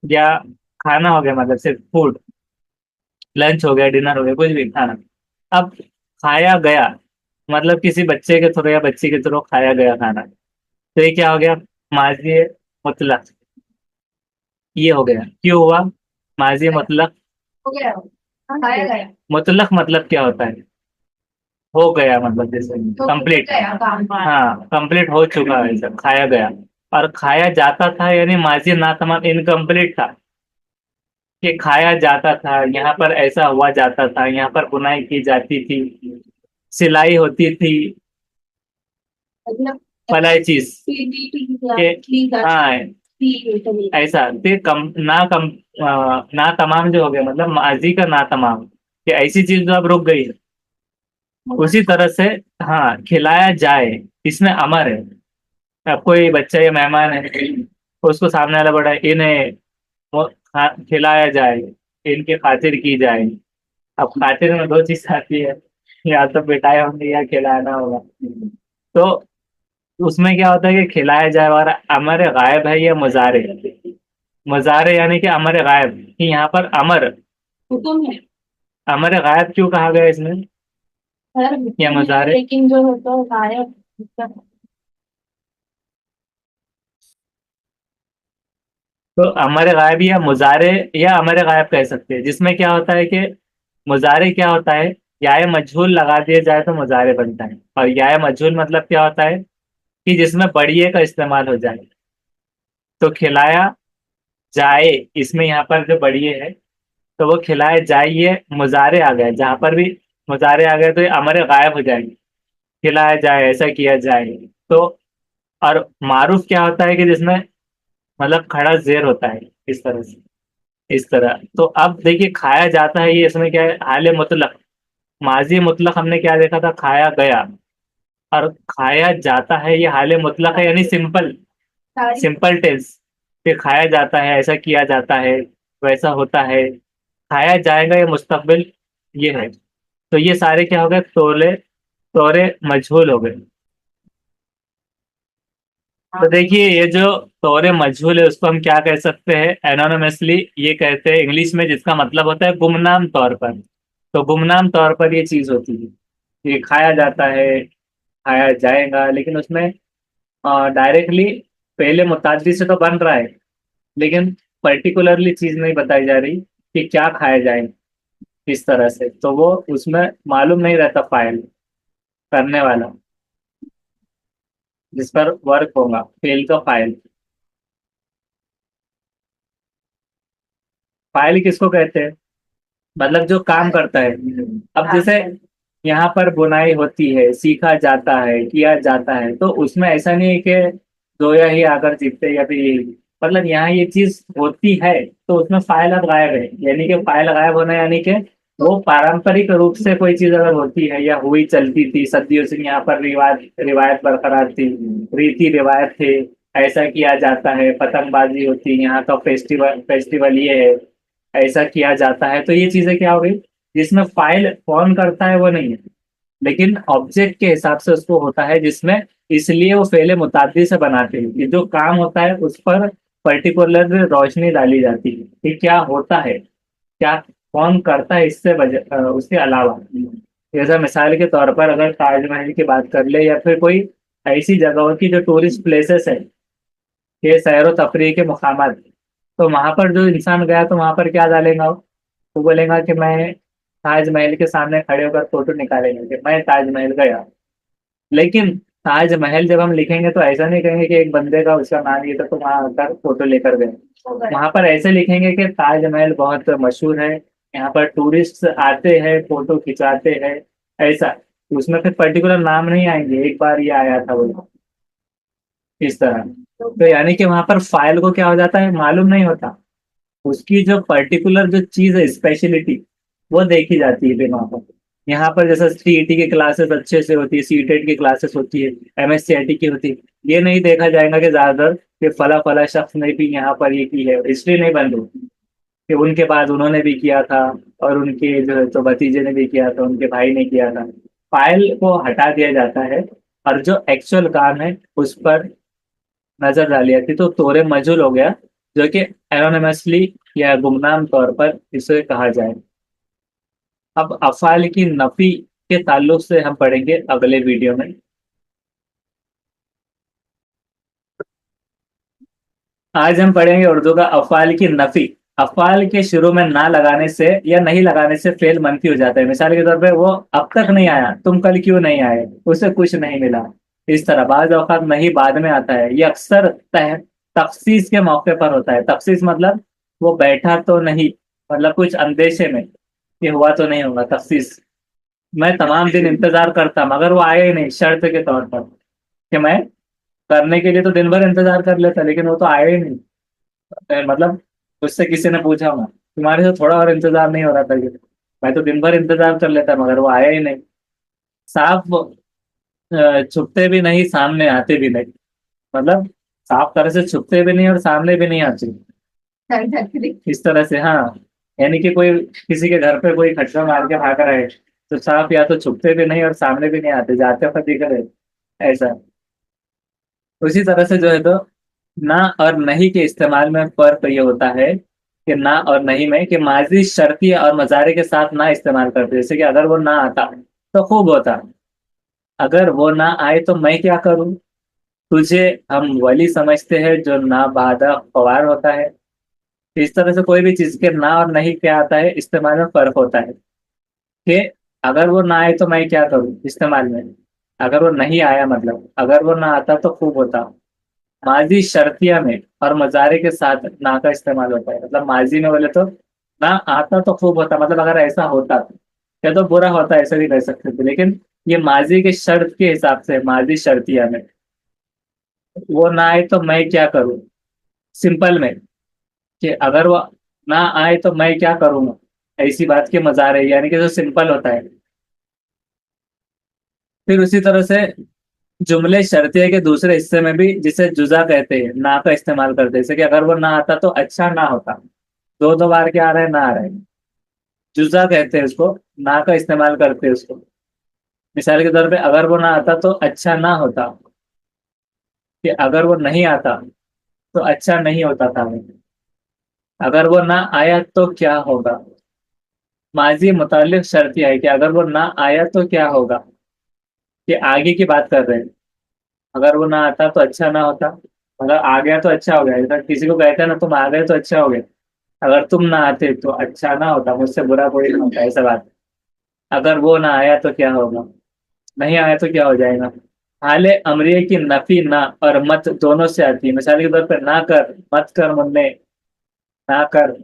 Speaker 1: या खाना हो गया मतलब सिर्फ फूड, लंच हो गया, डिनर हो गया, कुछ भी खाना। अब खाया गया मतलब किसी बच्चे के थ्रू या बच्ची के थ्रू खाया गया खाना, तो ये क्या हो गया, माजी मुतलक। ये हो गया, क्यों हुआ माजी मुतलक?
Speaker 2: हो गया। खाया गया।
Speaker 1: मुतलक मतलब क्या होता है, हो गया मतलब जैसे
Speaker 2: तो
Speaker 1: कंप्लीट।
Speaker 2: गया काम।
Speaker 1: हाँ, कंप्लीट हो चुका है सब, खाया गया। और खाया जाता था यानी माजी ना तमाम इनकम्प्लीट था, कि खाया जाता था, यहाँ पर ऐसा हुआ जाता था, यहाँ पर बुनाई की जाती थी, सिलाई होती थी,
Speaker 2: मतलब
Speaker 1: फलाई चीज के। हाँ, ऐसा ते ना तमाम जो हो गया मतलब माजी का ना तमाम, कि ऐसी चीज जो अब रुक गई है, उसी तरह से। हाँ, खिलाया जाए, इसमें अमर है। अब कोई बच्चा या मेहमान है, उसको सामने वाला बड़ा है, इन्हें खिलाया जाए, इनकी खातिर की जाए। अब खातिर में दो चीज आती है, या तो बिठाए होंगे या खिलाना होगा। तो उसमें क्या होता है कि खिलाया जाए, और अमर गायब है या मुजारे। मुजारे यानी कि अमर गायब, कि यहाँ पर अमर,
Speaker 2: हुक्म है।
Speaker 1: अमर गायब क्यों कहा गया इसमें,
Speaker 2: सर
Speaker 1: या
Speaker 2: हुक्म है,
Speaker 1: मुजारे?
Speaker 2: लेकिन जो होता है गायब।
Speaker 1: तो अमर गायब या मुजारे, या अमर गायब कह सकते हैं, जिसमें क्या होता है कि मुजारे क्या होता है, या मजहूल लगा दिया जाए तो मुजारे बनता है। और या मजहूल मतलब क्या होता है, कि जिसमें बढ़िए का इस्तेमाल हो जाए। तो खिलाया जाए, इसमें यहाँ पर जो बढ़िए है, तो वो खिलाए जाए, ये मुजारे आ गए, जहां पर भी मुजारे आ गए तो ये अमर गायब हो जाएंगे। खिलाया जाए, ऐसा किया जाए। तो और मारूफ क्या होता है, कि जिसमें मतलब खड़ा जेर होता है, इस तरह से, इस तरह। तो अब देखिए, खाया जाता है, ये इसमें क्या है, हाल मुतलक। माजी मुतलक हमने क्या देखा था, खाया गया। और खाया जाता है, ये हाल मुतलक है, यानी सिंपल,
Speaker 2: सारी
Speaker 1: सिंपल टेंस। फिर खाया जाता है, ऐसा किया जाता है, वैसा होता है। खाया जाएगा, ये मुस्तकबिल, ये है। तो ये सारे क्या हो गए, तोले, तोरे मजहूल हो गए। तो देखिए, ये जो तौरे मजहूल है, उसको हम क्या कह सकते हैं, एनोनिमसली ये कहते हैं इंग्लिश में, जिसका मतलब होता है गुमनाम तौर पर। तो गुमनाम तौर पर ये चीज होती है, ये खाया जाता है, खाया जाएगा, लेकिन उसमें डायरेक्टली पहले मुतादी से तो बन रहा है, लेकिन पर्टिकुलरली चीज नहीं बताई जा रही कि क्या खाया जाए, किस तरह से। तो वो उसमें मालूम नहीं रहता फाइल करने वाला, जिस पर वर्क होगा, फेल का फाइल। फाइल किसको कहते हैं, मतलब जो काम करता है। अब जैसे यहाँ पर बुनाई होती है, सीखा जाता है, किया जाता है, तो उसमें ऐसा नहीं है कि जोया ही आकर जीतते या फिर मतलब यहाँ ये चीज होती है, तो उसमें फाइल अब गायब है। यानी कि फाइल गायब होना, यानी कि वो पारंपरिक रूप से कोई चीज अगर होती है या हुई चलती थी सदियों से, यहाँ पर रिवाज रिवायत बरकरार थी, रीति रिवायत थे, ऐसा किया जाता है, पतंगबाजी होती है, यहाँ का फेस्टिवल फेस्टिवल ये है, ऐसा किया जाता है। तो ये चीजें क्या हो गई, जिसमें फाइल कौन करता है वो नहीं है, लेकिन ऑब्जेक्ट के हिसाब से उसको होता है, जिसमें इसलिए वो फेले मुतादी से बनाते हैं कि जो काम होता है उस पर पर्टिकुलर रोशनी डाली जाती है कि क्या होता है, क्या कौन करता है, उसके अलावा। जैसा मिसाल के तौर पर अगर ताजमहल की बात कर ले, या फिर कोई ऐसी जगहों की जो टूरिस्ट प्लेसेस है, ये सैर व तफरीह के मुकामात, तो वहां पर जो इंसान गया तो वहां पर क्या डालेगा वो? तो बोलेगा कि मैं ताजमहल के सामने खड़े होकर फोटो निकालेंगे कि मैं ताजमहल गया। लेकिन ताजमहल जब हम लिखेंगे तो ऐसा नहीं कहेंगे कि एक बंदे का उसका नाम ये था तो वहां आकर फोटो लेकर गए। वहां पर ऐसे लिखेंगे कि ताजमहल बहुत मशहूर है, यहाँ पर टूरिस्ट आते हैं, फोटो खिंचाते हैं, ऐसा। उसमें फिर पर्टिकुलर नाम नहीं आएंगे, एक बार ये आया था वो, इस तरह। तो यानी कि वहां पर फाइल को क्या हो जाता है, मालूम नहीं होता, उसकी जो पर्टिकुलर जो चीज है, स्पेशलिटी, वो देखी जाती है फिर वहां पर। यहाँ पर जैसे सीईटी की क्लासेस अच्छे से होती है, सीटेट की क्लासेस होती है, एमएससीआईटी की होती है, ये नहीं देखा जाएगा कि ज्यादातर कि फला फला शख्स ने भी यहाँ पर ये की है, हिस्ट्री नहीं बन रही कि उनके बाद उन्होंने भी किया था, और उनके जो है तो भतीजे ने भी किया था, उनके भाई ने किया था। फाइल को हटा दिया जाता है, और जो एक्चुअल काम है उस पर नजर डाली जाती है, तो तोरे मजहूल हो गया, जो कि एनोनिमसली या गुमनाम तौर पर इसे कहा जाए। अब अफ़ाल की नफी के ताल्लुक से हम पढ़ेंगे अगले वीडियो में। आज हम पढ़ेंगे उर्दू का अफ़ाल की नफी। अफ़ाल के शुरू में ना लगाने से या नहीं लगाने से फेल मनफी हो जाता है। मिसाल के तौर पे वो अब तक नहीं आया, तुम कल क्यों नहीं आए, उसे कुछ नहीं मिला। इस तरह बाज औक़ात नहीं बाद में आता है, ये अक्सर तखसीस के मौके पर होता है। तखसीस मतलब वो बैठा तो नहीं, मतलब कुछ अंदेशे में ये हुआ तो नहीं होगा। तखसीस, मैं तमाम दिन इंतजार करता मगर वो आया ही नहीं, शर्त के तौर पर कि मैं करने के लिए तो दिन भर इंतजार कर लेता, लेकिन वो तो आया ही नहीं। मतलब उससे किसी ने पूछा होगा, तुम्हारे से थोड़ा और इंतजार नहीं हो रहा था क्या? मैं तो दिन भर इंतजार कर लेता मगर वो आया ही नहीं। साफ छुपते भी नहीं, सामने आते भी नहीं। मतलब साफ तरह से छुपते भी नहीं और सामने भी नहीं आते, इस तरह से। हाँ, यानी कि कोई किसी के घर पे कोई खटका मार के भाग रहा है, तो साफ या तो छुपते भी नहीं और सामने भी नहीं आते, जाते वक्त दिख रहे, ऐसा। उसी तरह से जो है तो ना और नहीं के इस्तेमाल में फर्क ये होता है कि ना और नहीं में कि माजी शर्ती और मजारे के साथ ना इस्तेमाल करते। जैसे कि अगर वो ना आता तो खूब होता, अगर वो ना आए तो मैं क्या करूं। तुझे हम वली समझते हैं जो ना बाधा ख्वार होता है। इस तरह से कोई भी चीज के ना और नहीं क्या आता है, इस्तेमाल में फर्क होता है कि अगर वो ना आए तो मैं क्या करूं इस्तेमाल में। अगर वो नहीं आया मतलब अगर वो ना आता तो खूब होता। माजी शर्तिया में और मजारे के साथ ना का इस्तेमाल होता है। मतलब माजी में बोले तो ना आता तो खूब होता, मतलब अगर ऐसा होता या तो बुरा होता, ऐसा भी कह सकते थे। लेकिन ये माजी के शर्त के हिसाब से माजी शर्तिया में वो ना आए तो मैं क्या करूं, सिंपल में कि अगर वो ना आए तो मैं क्या करूंगा, ऐसी बात के मजारे, यानी कि जो सिंपल होता है। फिर उसी तरह से जुमले शर्तिया के दूसरे हिस्से में भी, जिसे जुजा कहते हैं, ना का इस्तेमाल करते हैं। जैसे कि अगर वो ना आता तो अच्छा ना होता, दो दो बार क्या आ रहा है, ना आ रहा है, जुजा कहते हैं उसको, ना का इस्तेमाल करते हैं उसको। मिसाल के तौर पे अगर वो ना आता तो अच्छा ना होता, कि अगर वो नहीं आता तो अच्छा नहीं होता था। अगर वो ना आया तो क्या होगा, माजी मुतालिक शर्तिया है कि अगर वो ना आया तो क्या होगा, कि आगे की बात कर रहे हैं। अगर वो ना आता तो अच्छा ना होता, अगर आ गया तो अच्छा हो गया। अगर किसी को कहते हैं ना तुम आ गए तो अच्छा हो गया, अगर तुम ना आते तो अच्छा ना होता, मुझसे बुरा कोई ना होता, ऐसा बात है। अगर वो ना आया तो क्या होगा, नहीं आया तो क्या हो जाएगा। हाले अमरिया की नफी ना और मत दोनों से आती है। मिसाल के तौर पर ना कर, मत कर मुन्ने, ना कर,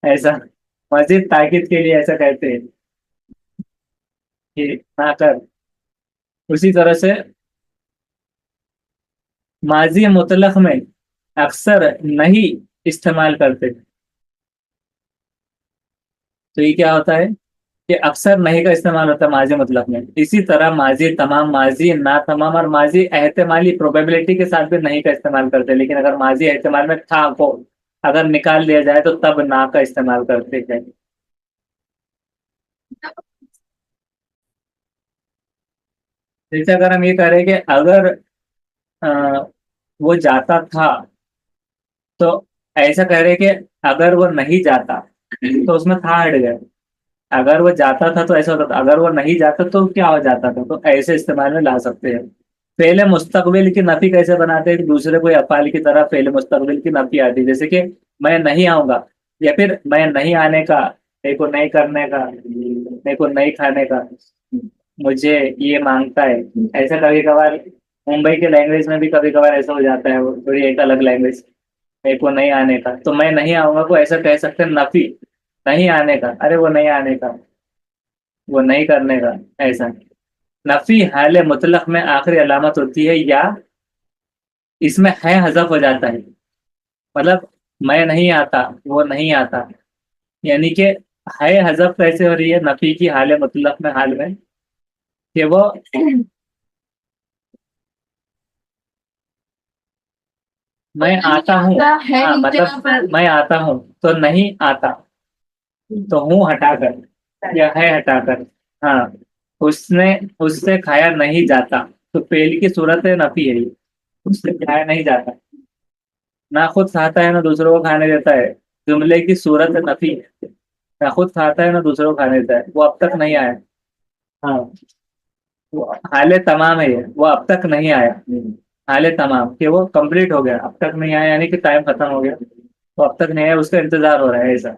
Speaker 1: ऐसा। मजीद ताकीद के लिए ऐसा कहते हैं कि ना कर। उसी तरह से माजी मुतलक में अक्सर नहीं इस्तेमाल करते। तो ये क्या होता है कि अक्सर नहीं का इस्तेमाल होता है माजी मुतलक में। इसी तरह माजी तमाम, माजी ना तमाम और माजी एहतमाली प्रोबेबिलिटी के साथ भी नहीं का इस्तेमाल करते हैं। लेकिन अगर माजी एहतमाल में था को अगर निकाल दिया जाए तो तब ना का इस्तेमाल करते हैं। जैसे अगर हम ये करें कि अगर अ, वो जाता था, तो ऐसा कह रहे कि अगर वो नहीं जाता तो उसमें था हट गया। अगर वो जाता था तो ऐसा होता था, अगर वो नहीं जाता तो क्या हो जाता था, तो ऐसे इस्तेमाल में ला सकते हैं। फेले मुस्तकबिल की नफी कैसे बनाते हैं, दूसरे कोई अफाल की तरह फेले मुस्तकबिल की नफी आती है। जैसे कि मैं नहीं आऊंगा, या फिर मैं नहीं आने का, मेरे को नहीं करने का, मेरे को नहीं खाने का, मुझे ये मांगता है। ऐसा कभी कभार मुंबई के लैंग्वेज में भी कभी कभार ऐसा हो जाता है, वो थोड़ी एक अलग लैंग्वेज। मेरे को नहीं आने का, तो मैं नहीं आऊंगा को ऐसा कह सकते हैं नफी, नहीं आने का, अरे वो नहीं आने का, वो नहीं करने का, ऐसा। नफी हाल मुतलक में आखिरी अलामत होती है, या इसमें है हजफ हो जाता है। मतलब मैं नहीं आता, वो नहीं आता, यानी कि है हजफ कैसे हो रही है नफी की हाल मुतलक में, हाल में कि वो मैं आता हूँ।
Speaker 2: आता है
Speaker 1: हाँ
Speaker 2: नीचे
Speaker 1: मतलब
Speaker 2: पर।
Speaker 1: मैं आता हूँ तो नहीं आता, तो हूँ हटाकर या है हटाकर। हाँ, उसने उससे खाया नहीं जाता, तो फेल की सूरत है, नफी है ये। उससे खाया नहीं जाता, ना खुद खाता है ना दूसरों को खाने देता है। जुमले की सूरत है, नफी है। ना खुद खाता है ना दूसरों को खाने देता है, वो अब तक नहीं आया। हाँ, वो हाले तमाम है ये, वो अब तक नहीं आया। हाले तमाम कि वो कंप्लीट हो गया, अब तक नहीं आया यानी कि टाइम खत्म हो गया, वो अब तक नहीं आया, उसका इंतजार हो रहा है ऐसा।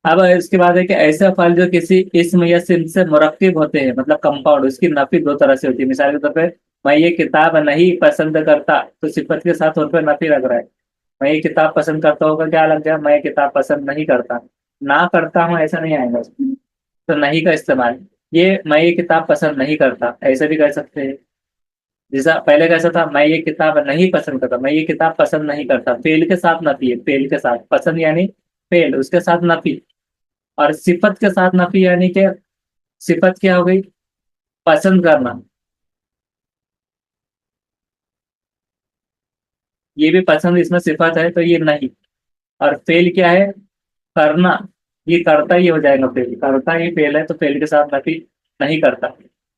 Speaker 1: अब इसके बाद है कि ऐसे अफाल जो किसी इसम या सिम से मुरक्किब होते हैं, मतलब कंपाउंड, उसकी नफी दो तरह से होती है। मिसाल के तौर पे, मैं ये किताब नहीं पसंद करता, तो सिफत के साथ और पे नफी लग रहा है। मैं ये किताब पसंद करता हूँ का क्या लग गया, मैं ये किताब पसंद नहीं करता। ना करता हूँ ऐसा नहीं आएगा, तो नहीं का इस्तेमाल। ये मैं ये किताब पसंद नहीं करता ऐसे भी कर सकते हैं। जैसा पहले कैसा था, मैं ये किताब नहीं पसंद करता, मैं ये किताब पसंद नहीं करता, फेल के साथ नफी है, फेल के साथ पसंद यानी फेल, उसके साथ नफी। और सिफत के साथ नफी यानी कि सिफत क्या हो गई, पसंद करना, ये भी पसंद इसमें सिफत है तो ये नहीं। और फेल क्या है, करना, ये करता ही हो जाएगा, फेल करता ही फेल है, तो फेल के साथ नफी नहीं करता।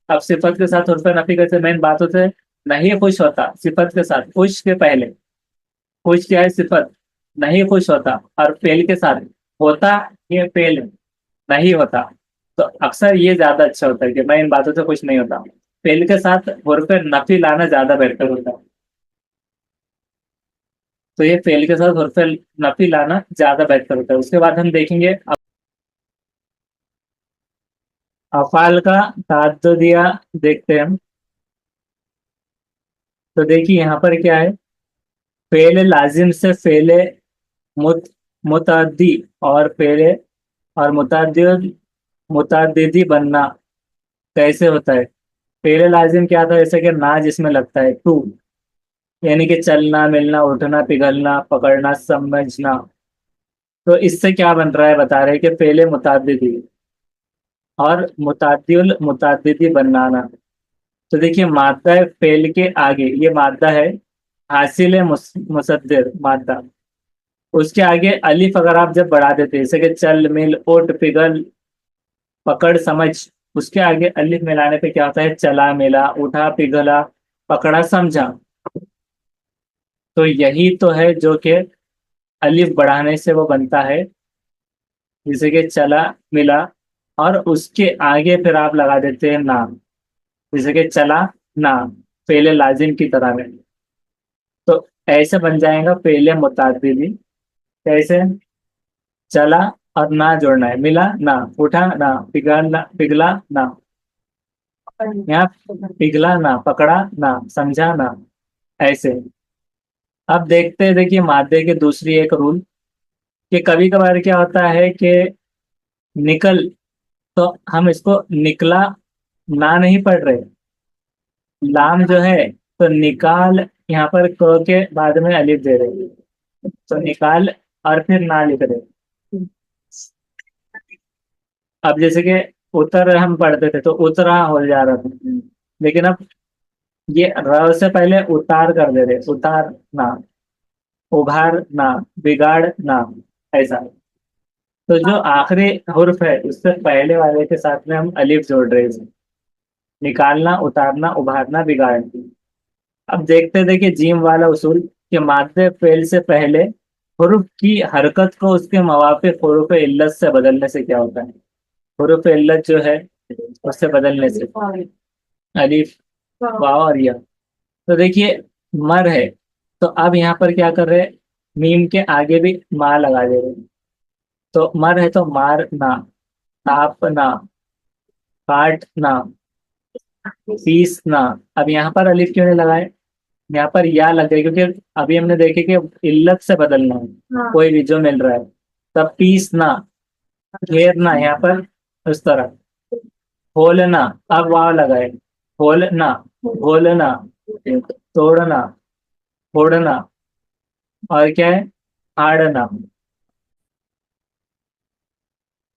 Speaker 1: अब सिफत के साथ उस पर नफी कैसे, मेन बात होता है, नहीं खुश होता सिफत के साथ, खुश के पहले, खुश क्या है सिफत, नहीं खुश होता, और फेल के साथ होता, ये फेल है, नहीं होता। तो अक्सर ये ज्यादा अच्छा होता है कि मैं इन बातों से खुश नहीं होता। फेल के साथ हुर्फ नफी लाना ज्यादा बेहतर होता है। तो ये फेल के साथ हुर्फ नफी लाना ज्यादा बेहतर होता है। उसके बाद हम देखेंगे अफाल का ताद्दुदिया, देखते हैं हम। तो देखिए यहाँ पर क्या है, फेल लाजिम से फेल मुत मुतअद्दी और फेल और मुतअद्दी मुतअद्दिदी बनना कैसे होता है। फेल लाजिम क्या था, जैसे कि ना जिसमें लगता है टू, यानी कि चलना मिलना उठना पिघलना पकड़ना समझना। तो इससे क्या बन रहा है, बता रहे हैं कि फेल मुतअद्दिदी और मुतअद्दिल मुतअद्दिदी बनाना। तो देखिए मादा है फेल के आगे, ये मादा है, हासिल है मुसद्दिर मादा, उसके आगे अलिफ अगर आप जब बढ़ा देते हैं, जैसे कि चल मिल उठ पिघल पकड़ समझ, उसके आगे अलिफ मिलाने पे क्या होता है, चला मिला उठा पिघला पकड़ा समझा। तो यही तो है जो कि अलिफ बढ़ाने से वो बनता है, जैसे कि चला मिला, और उसके आगे फिर आप लगा देते हैं नाम, जैसे कि चला ना, फेले लाजिम की तरह में। तो ऐसे बन जाएगा फेले मुतादिदी। कैसे, चला और ना जोड़ना है, मिला ना, उठा ना, पिघला पिघला ना, यहाँ पिघला ना, पकड़ा ना, समझा ना, ऐसे। अब देखते हैं, देखिए मादे के दूसरी एक रूल, कि कभी कभार क्या होता है कि निकल, तो हम इसको निकला ना नहीं पढ़ रहे, लाम जो है, तो निकाल, यहाँ पर क के बाद में अलिफ दे रहे, तो निकाल और फिर ना लिख रहे। अब जैसे कि उतर हम पढ़ते थे तो उतरा हो जा रहा था, लेकिन अब ये र से पहले उतार कर दे रहे, उतारना, उभारना, बिगाड़ना, ऐसा। तो जो आखिरी हुर्फ है उससे पहले वाले के साथ में हम अलिफ जोड़ रहे हैं, निकालना उतारना उभारना बिगाड़ना। अब देखते देखिए जीम वाला उसूल, कि मादे फेल से पहले हुर्फ की हरकत को उसके मवाफिक हुरूफ इल्लत से बदलने से क्या होता है, हुरूफ इल्लत जो है उससे बदलने से, अलिफ वाव और या। तो देखिए मर है, तो अब यहाँ पर क्या कर रहे हैं, मीम के आगे भी माँ लगा दे रहे हैं। तो मर है तो मारना, तापना, काटना, पीसना। अब यहाँ पर अलिफ क्यों नहीं लगाए, यहाँ पर या लग गई, क्योंकि अभी हमने देखे कि इल्लत से बदलना है, कोई भी जो मिल रहा है। तब पीसना, घेरना, यहाँ पर उस तरह, खोलना, अब वहां लगाए, खोलना, घोलना, तोड़ना, फोड़ना, और क्या है, फाड़ना।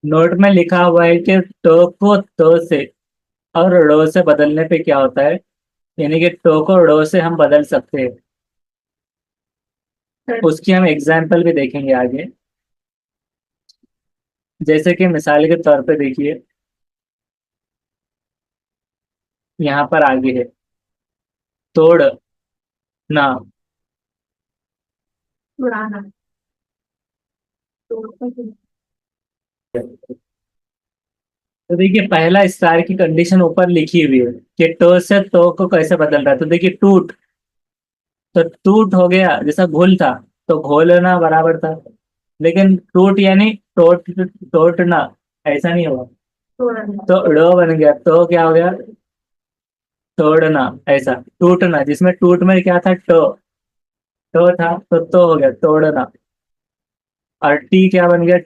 Speaker 1: नोट में लिखा हुआ है कि टो को तो से और ड़ो से बदलने पे क्या होता है, यानी कि टो को ड़ो से हम बदल सकते हैं। उसकी हम एग्जाम्पल भी देखेंगे आगे। जैसे कि मिसाल के तौर पे देखिए, यहाँ पर आगे है तोड़ना।
Speaker 2: पुराना। तो
Speaker 1: तो देखिए पहला स्टार की कंडीशन ऊपर लिखी हुई है कि टो से तो को कैसे बदल रहा है। तो देखिए टूट, तो टूट हो गया जैसा घोल था, तो घोलना बराबर था। लेकिन टूट यानी टोट, टोटना ऐसा नहीं हुआ।
Speaker 2: पुराना।
Speaker 1: तो ड़ बन गया, तो क्या हो गया, तोड़ना। ऐसा टूटना, जिसमें टूट में क्या था, टो था, तो हो गया तोड़ना। और टी क्या बन गया,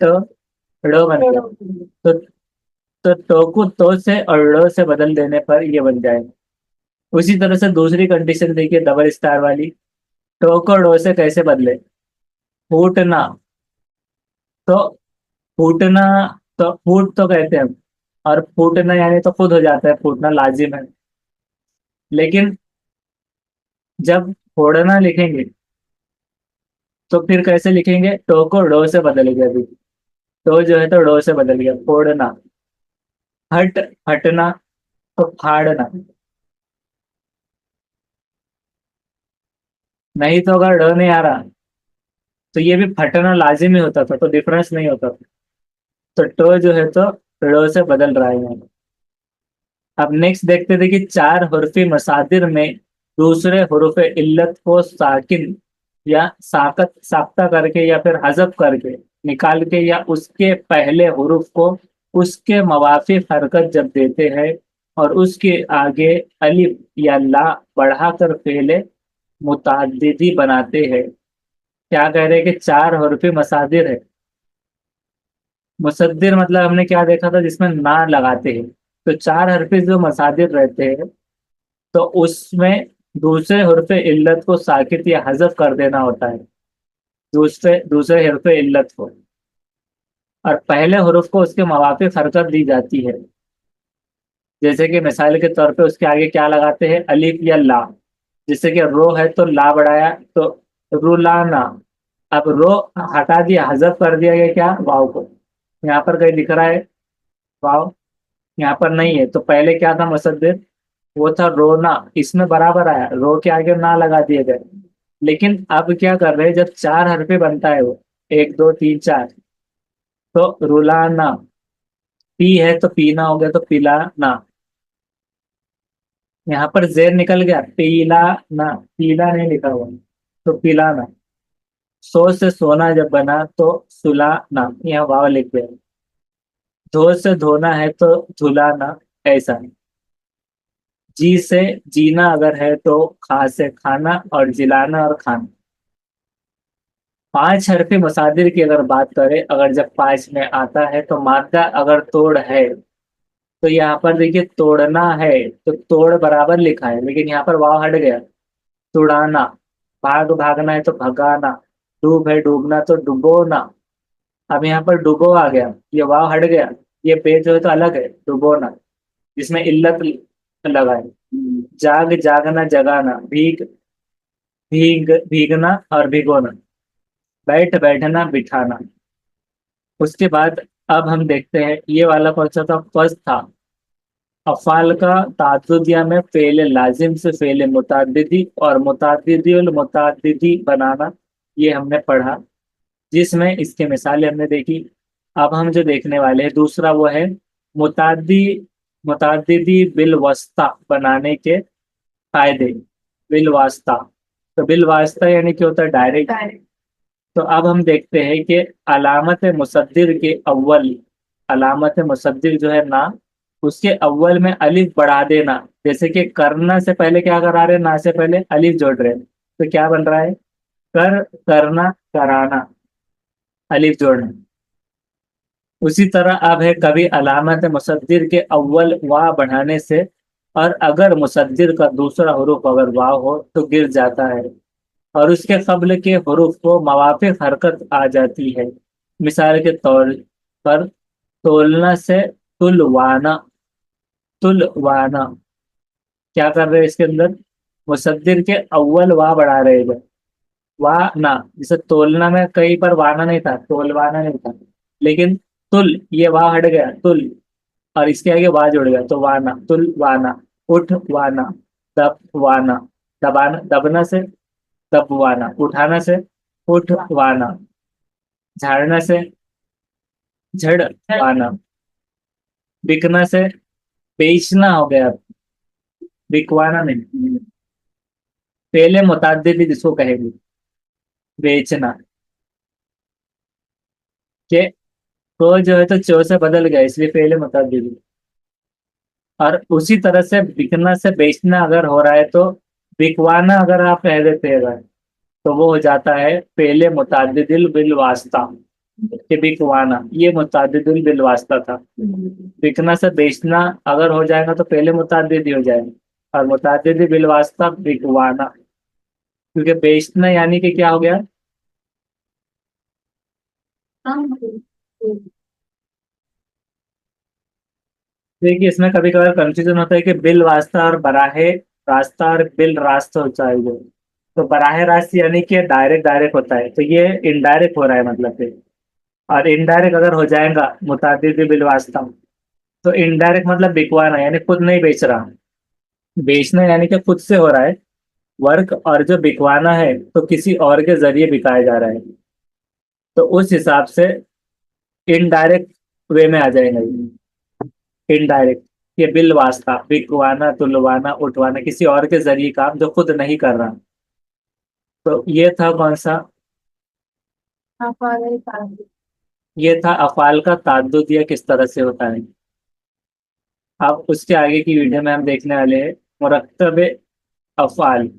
Speaker 1: ड़ बन गया। तो तो को तो से और ड़ से बदल देने पर ये बन जाएगा। उसी तरह से दूसरी कंडीशन देखिए डबल स्टार वाली। टो को ड़ो से कैसे बदले, फूटना। तो फूटना, तो फूट तो कहते हैं हम, और फूटना यानी तो खुद हो जाता है, फूटना लाजिम है। लेकिन जब फोड़ना लिखेंगे तो फिर कैसे लिखेंगे, टो को डो से बदल गया अभी। टो जो है तो डो से बदल गया, फोड़ना। हट, हटना, तो फाड़ना। नहीं तो अगर ड नहीं आ रहा तो ये भी फटना लाजिम ही होता था, तो डिफरेंस नहीं होता था। तो टो जो है तो ड से बदल रहा है यहाँ। अब नेक्स्ट देखते थे कि चार हुर्फी मसादिर में दूसरे हुरूफ इल्लत को साकिन या साकत साख्ता करके या फिर हजफ करके निकाल के, या उसके पहले हुरूफ को उसके मवाफिक हरकत जब देते हैं और उसके आगे अलिफ या ला बढ़ाकर फेले मुतअद्दिदी बनाते हैं। क्या कह रहे हैं कि चार हुर्फी मसादिर है। मुसद्दिर मतलब हमने क्या देखा था, जिसमें ना लगाते हैं। तो चार हरफे जो मसादिर रहते हैं, तो उसमें दूसरे हरफ इल्लत को साकित या हजफ कर देना होता है, दूसरे दूसरे हरफ इल्लत को। और पहले हरूफ को उसके मवाफिक हरकत दी जाती है। जैसे कि मिसाल के तौर पे उसके आगे क्या लगाते हैं, अलिफ या ला। जैसे कि रो है तो ला बढ़ाया, तो रुलाना। अब रो हटा दिया, हजफ कर दिया गया क्या, वाव को। यहाँ पर कहीं दिख रहा है वाव, यहाँ पर नहीं है। तो पहले क्या था मुसद्दिर, वो था रोना, इसमें बराबर आया, रो के आगे ना लगा दिए गए। लेकिन अब क्या कर रहे हैं, जब चार हरफे बनता है वो, एक दो तीन चार, तो रुलाना। पी है तो पीना हो गया, तो पिलाना। यहाँ पर जेर निकल गया, पीला ना, पीला नहीं लिखा हुआ, तो पिलाना। सो से सोना जब बना तो सुलाना, यहाँ वाव लिख गया। धो से धोना है तो धुलाना, ऐसा। जी से जीना अगर है तो खा से खाना, और जिलाना और खाना। पांच हरफे मसादिर की अगर बात करें, अगर जब पांच में आता है तो मादा अगर तोड़ है, तो यहाँ पर देखिए तोड़ना है, तो तोड़ बराबर लिखा है, लेकिन यहाँ पर वाव हट गया। तुड़ाना। भाग भागना है तो भगाना। डूब है डूबना तो डुबोना। अब यहाँ पर डुबो आ गया, ये वाव हट गया। ये पे जो है तो अलग है, डुबोना, जिसमें इल्लत लगा है। जाग जागना जगाना, भीग भीगना और भिगोना। बैठ बैठना बिठाना। उसके बाद अब हम देखते हैं ये वाला कौन सा था, फर्स्ट था। अफ़ाल का ताजुदिया में फ़ेल लाजिम से फ़ेल मुतअद्दिदी और मुतअद्दिदी और मुतअद्दिदी बनाना, ये हमने पढ़ा। जिसमें इसके मिसालें हमने देखी। अब हम जो देखने वाले हैं दूसरा, वो है मुतअद्दी मुतअद्दिदी बिल वस्ता बनाने के फायदे। बिल वास्ता, तो बिल वास्ता यानी क्या होता है, डायरेक्ट।
Speaker 2: डायरेक्ट।
Speaker 1: तो अब हम देखते हैं कि अलामत मुसद्दिर के अव्वल, अलामत मुसद्दिर जो है ना, उसके अव्वल में अलिफ बढ़ा देना। जैसे कि करना से पहले क्या करा रहे हैं, ना से पहले अलिफ जोड़ रहे हैं, तो क्या बन रहा है, कर, करना, कराना, अलिफ जोड़ना। उसी तरह अब है कभी अलामत मुसद्दिर के अव्वल वाह बढ़ाने से, और अगर मुसद्दिर का दूसरा हरूफ अगर वाह हो तो गिर जाता है, और उसके कब्ल के हरूफ को मवाफिक हरकत आ जाती है। मिसाल के तौर पर तोलना से तुलवाना, तुलवाना। क्या कर रहे हैं इसके अंदर, मुसद्दिर के अव्वल वाह बढ़ा रहे हैं, वाना, जैसे तोलना में कहीं पर वाना नहीं था, तोलवाना नहीं था, लेकिन तुल, ये वाह हट गया, तुल, और इसके आगे वाह जुड़ गया तो वाना, तुल वाना। उठ वाना, दब वाना, दबाना, दबना से दबवाना, उठाना से उठ वाना, झाड़ना से झड़ वाना, बिकना से बेचना हो गया, बिकवाना नहीं। पहले मुतअद्दिद जिसको कहेगी, बेचना, के को जो है तो चो से बदल गया इसलिए पहले मुतअद्दिद। और उसी तरह से बिकना से बेचना अगर हो रहा है तो बिकवाना अगर आप कह देते हैं अगर, तो वो हो जाता है पहले मुतअद्दिदिल बिल वास्ता, कि बिकवाना ये मुतअद्दिदिल बिल वास्ता था। बिकना से बेचना अगर हो जाएगा तो पहले मुतअद्दिद ही हो जाएगा, और मुतअद्दिद बिल वास्ता बिकवाना, क्योंकि बेचना यानी कि क्या हो गया। देखिए इसमें कभी कभार कंफ्यूजन होता है कि बिल वास्ता और बराहे रास्ता और बिल रास्त होता है वो। तो बराहे रास्त यानी कि डायरेक्ट डायरेक्ट होता है, तो ये इनडायरेक्ट हो रहा है मतलब फिर। और इनडायरेक्ट अगर हो जाएगा मुतादिद बिल वास्ता, तो इनडायरेक्ट मतलब बिकवाना यानी खुद नहीं बेच रहा, बेचना यानी कि खुद से हो रहा है वर्क, और जो बिकवाना है तो किसी और के जरिए बिकाया जा रहा है, तो उस हिसाब से इनडायरेक्ट वे में आ जाएगा इनडायरेक्ट। ये बिल वास्ता, बिकवाना, तुलवाना, उठवाना, किसी और के जरिए काम जो खुद नहीं कर रहा। तो ये था कौन सा, ये था अफाल का ताद्दुद, या किस तरह से होता है। अब उसके आगे की वीडियो में हम देखने वाले हैं मुरक्कब अफाल।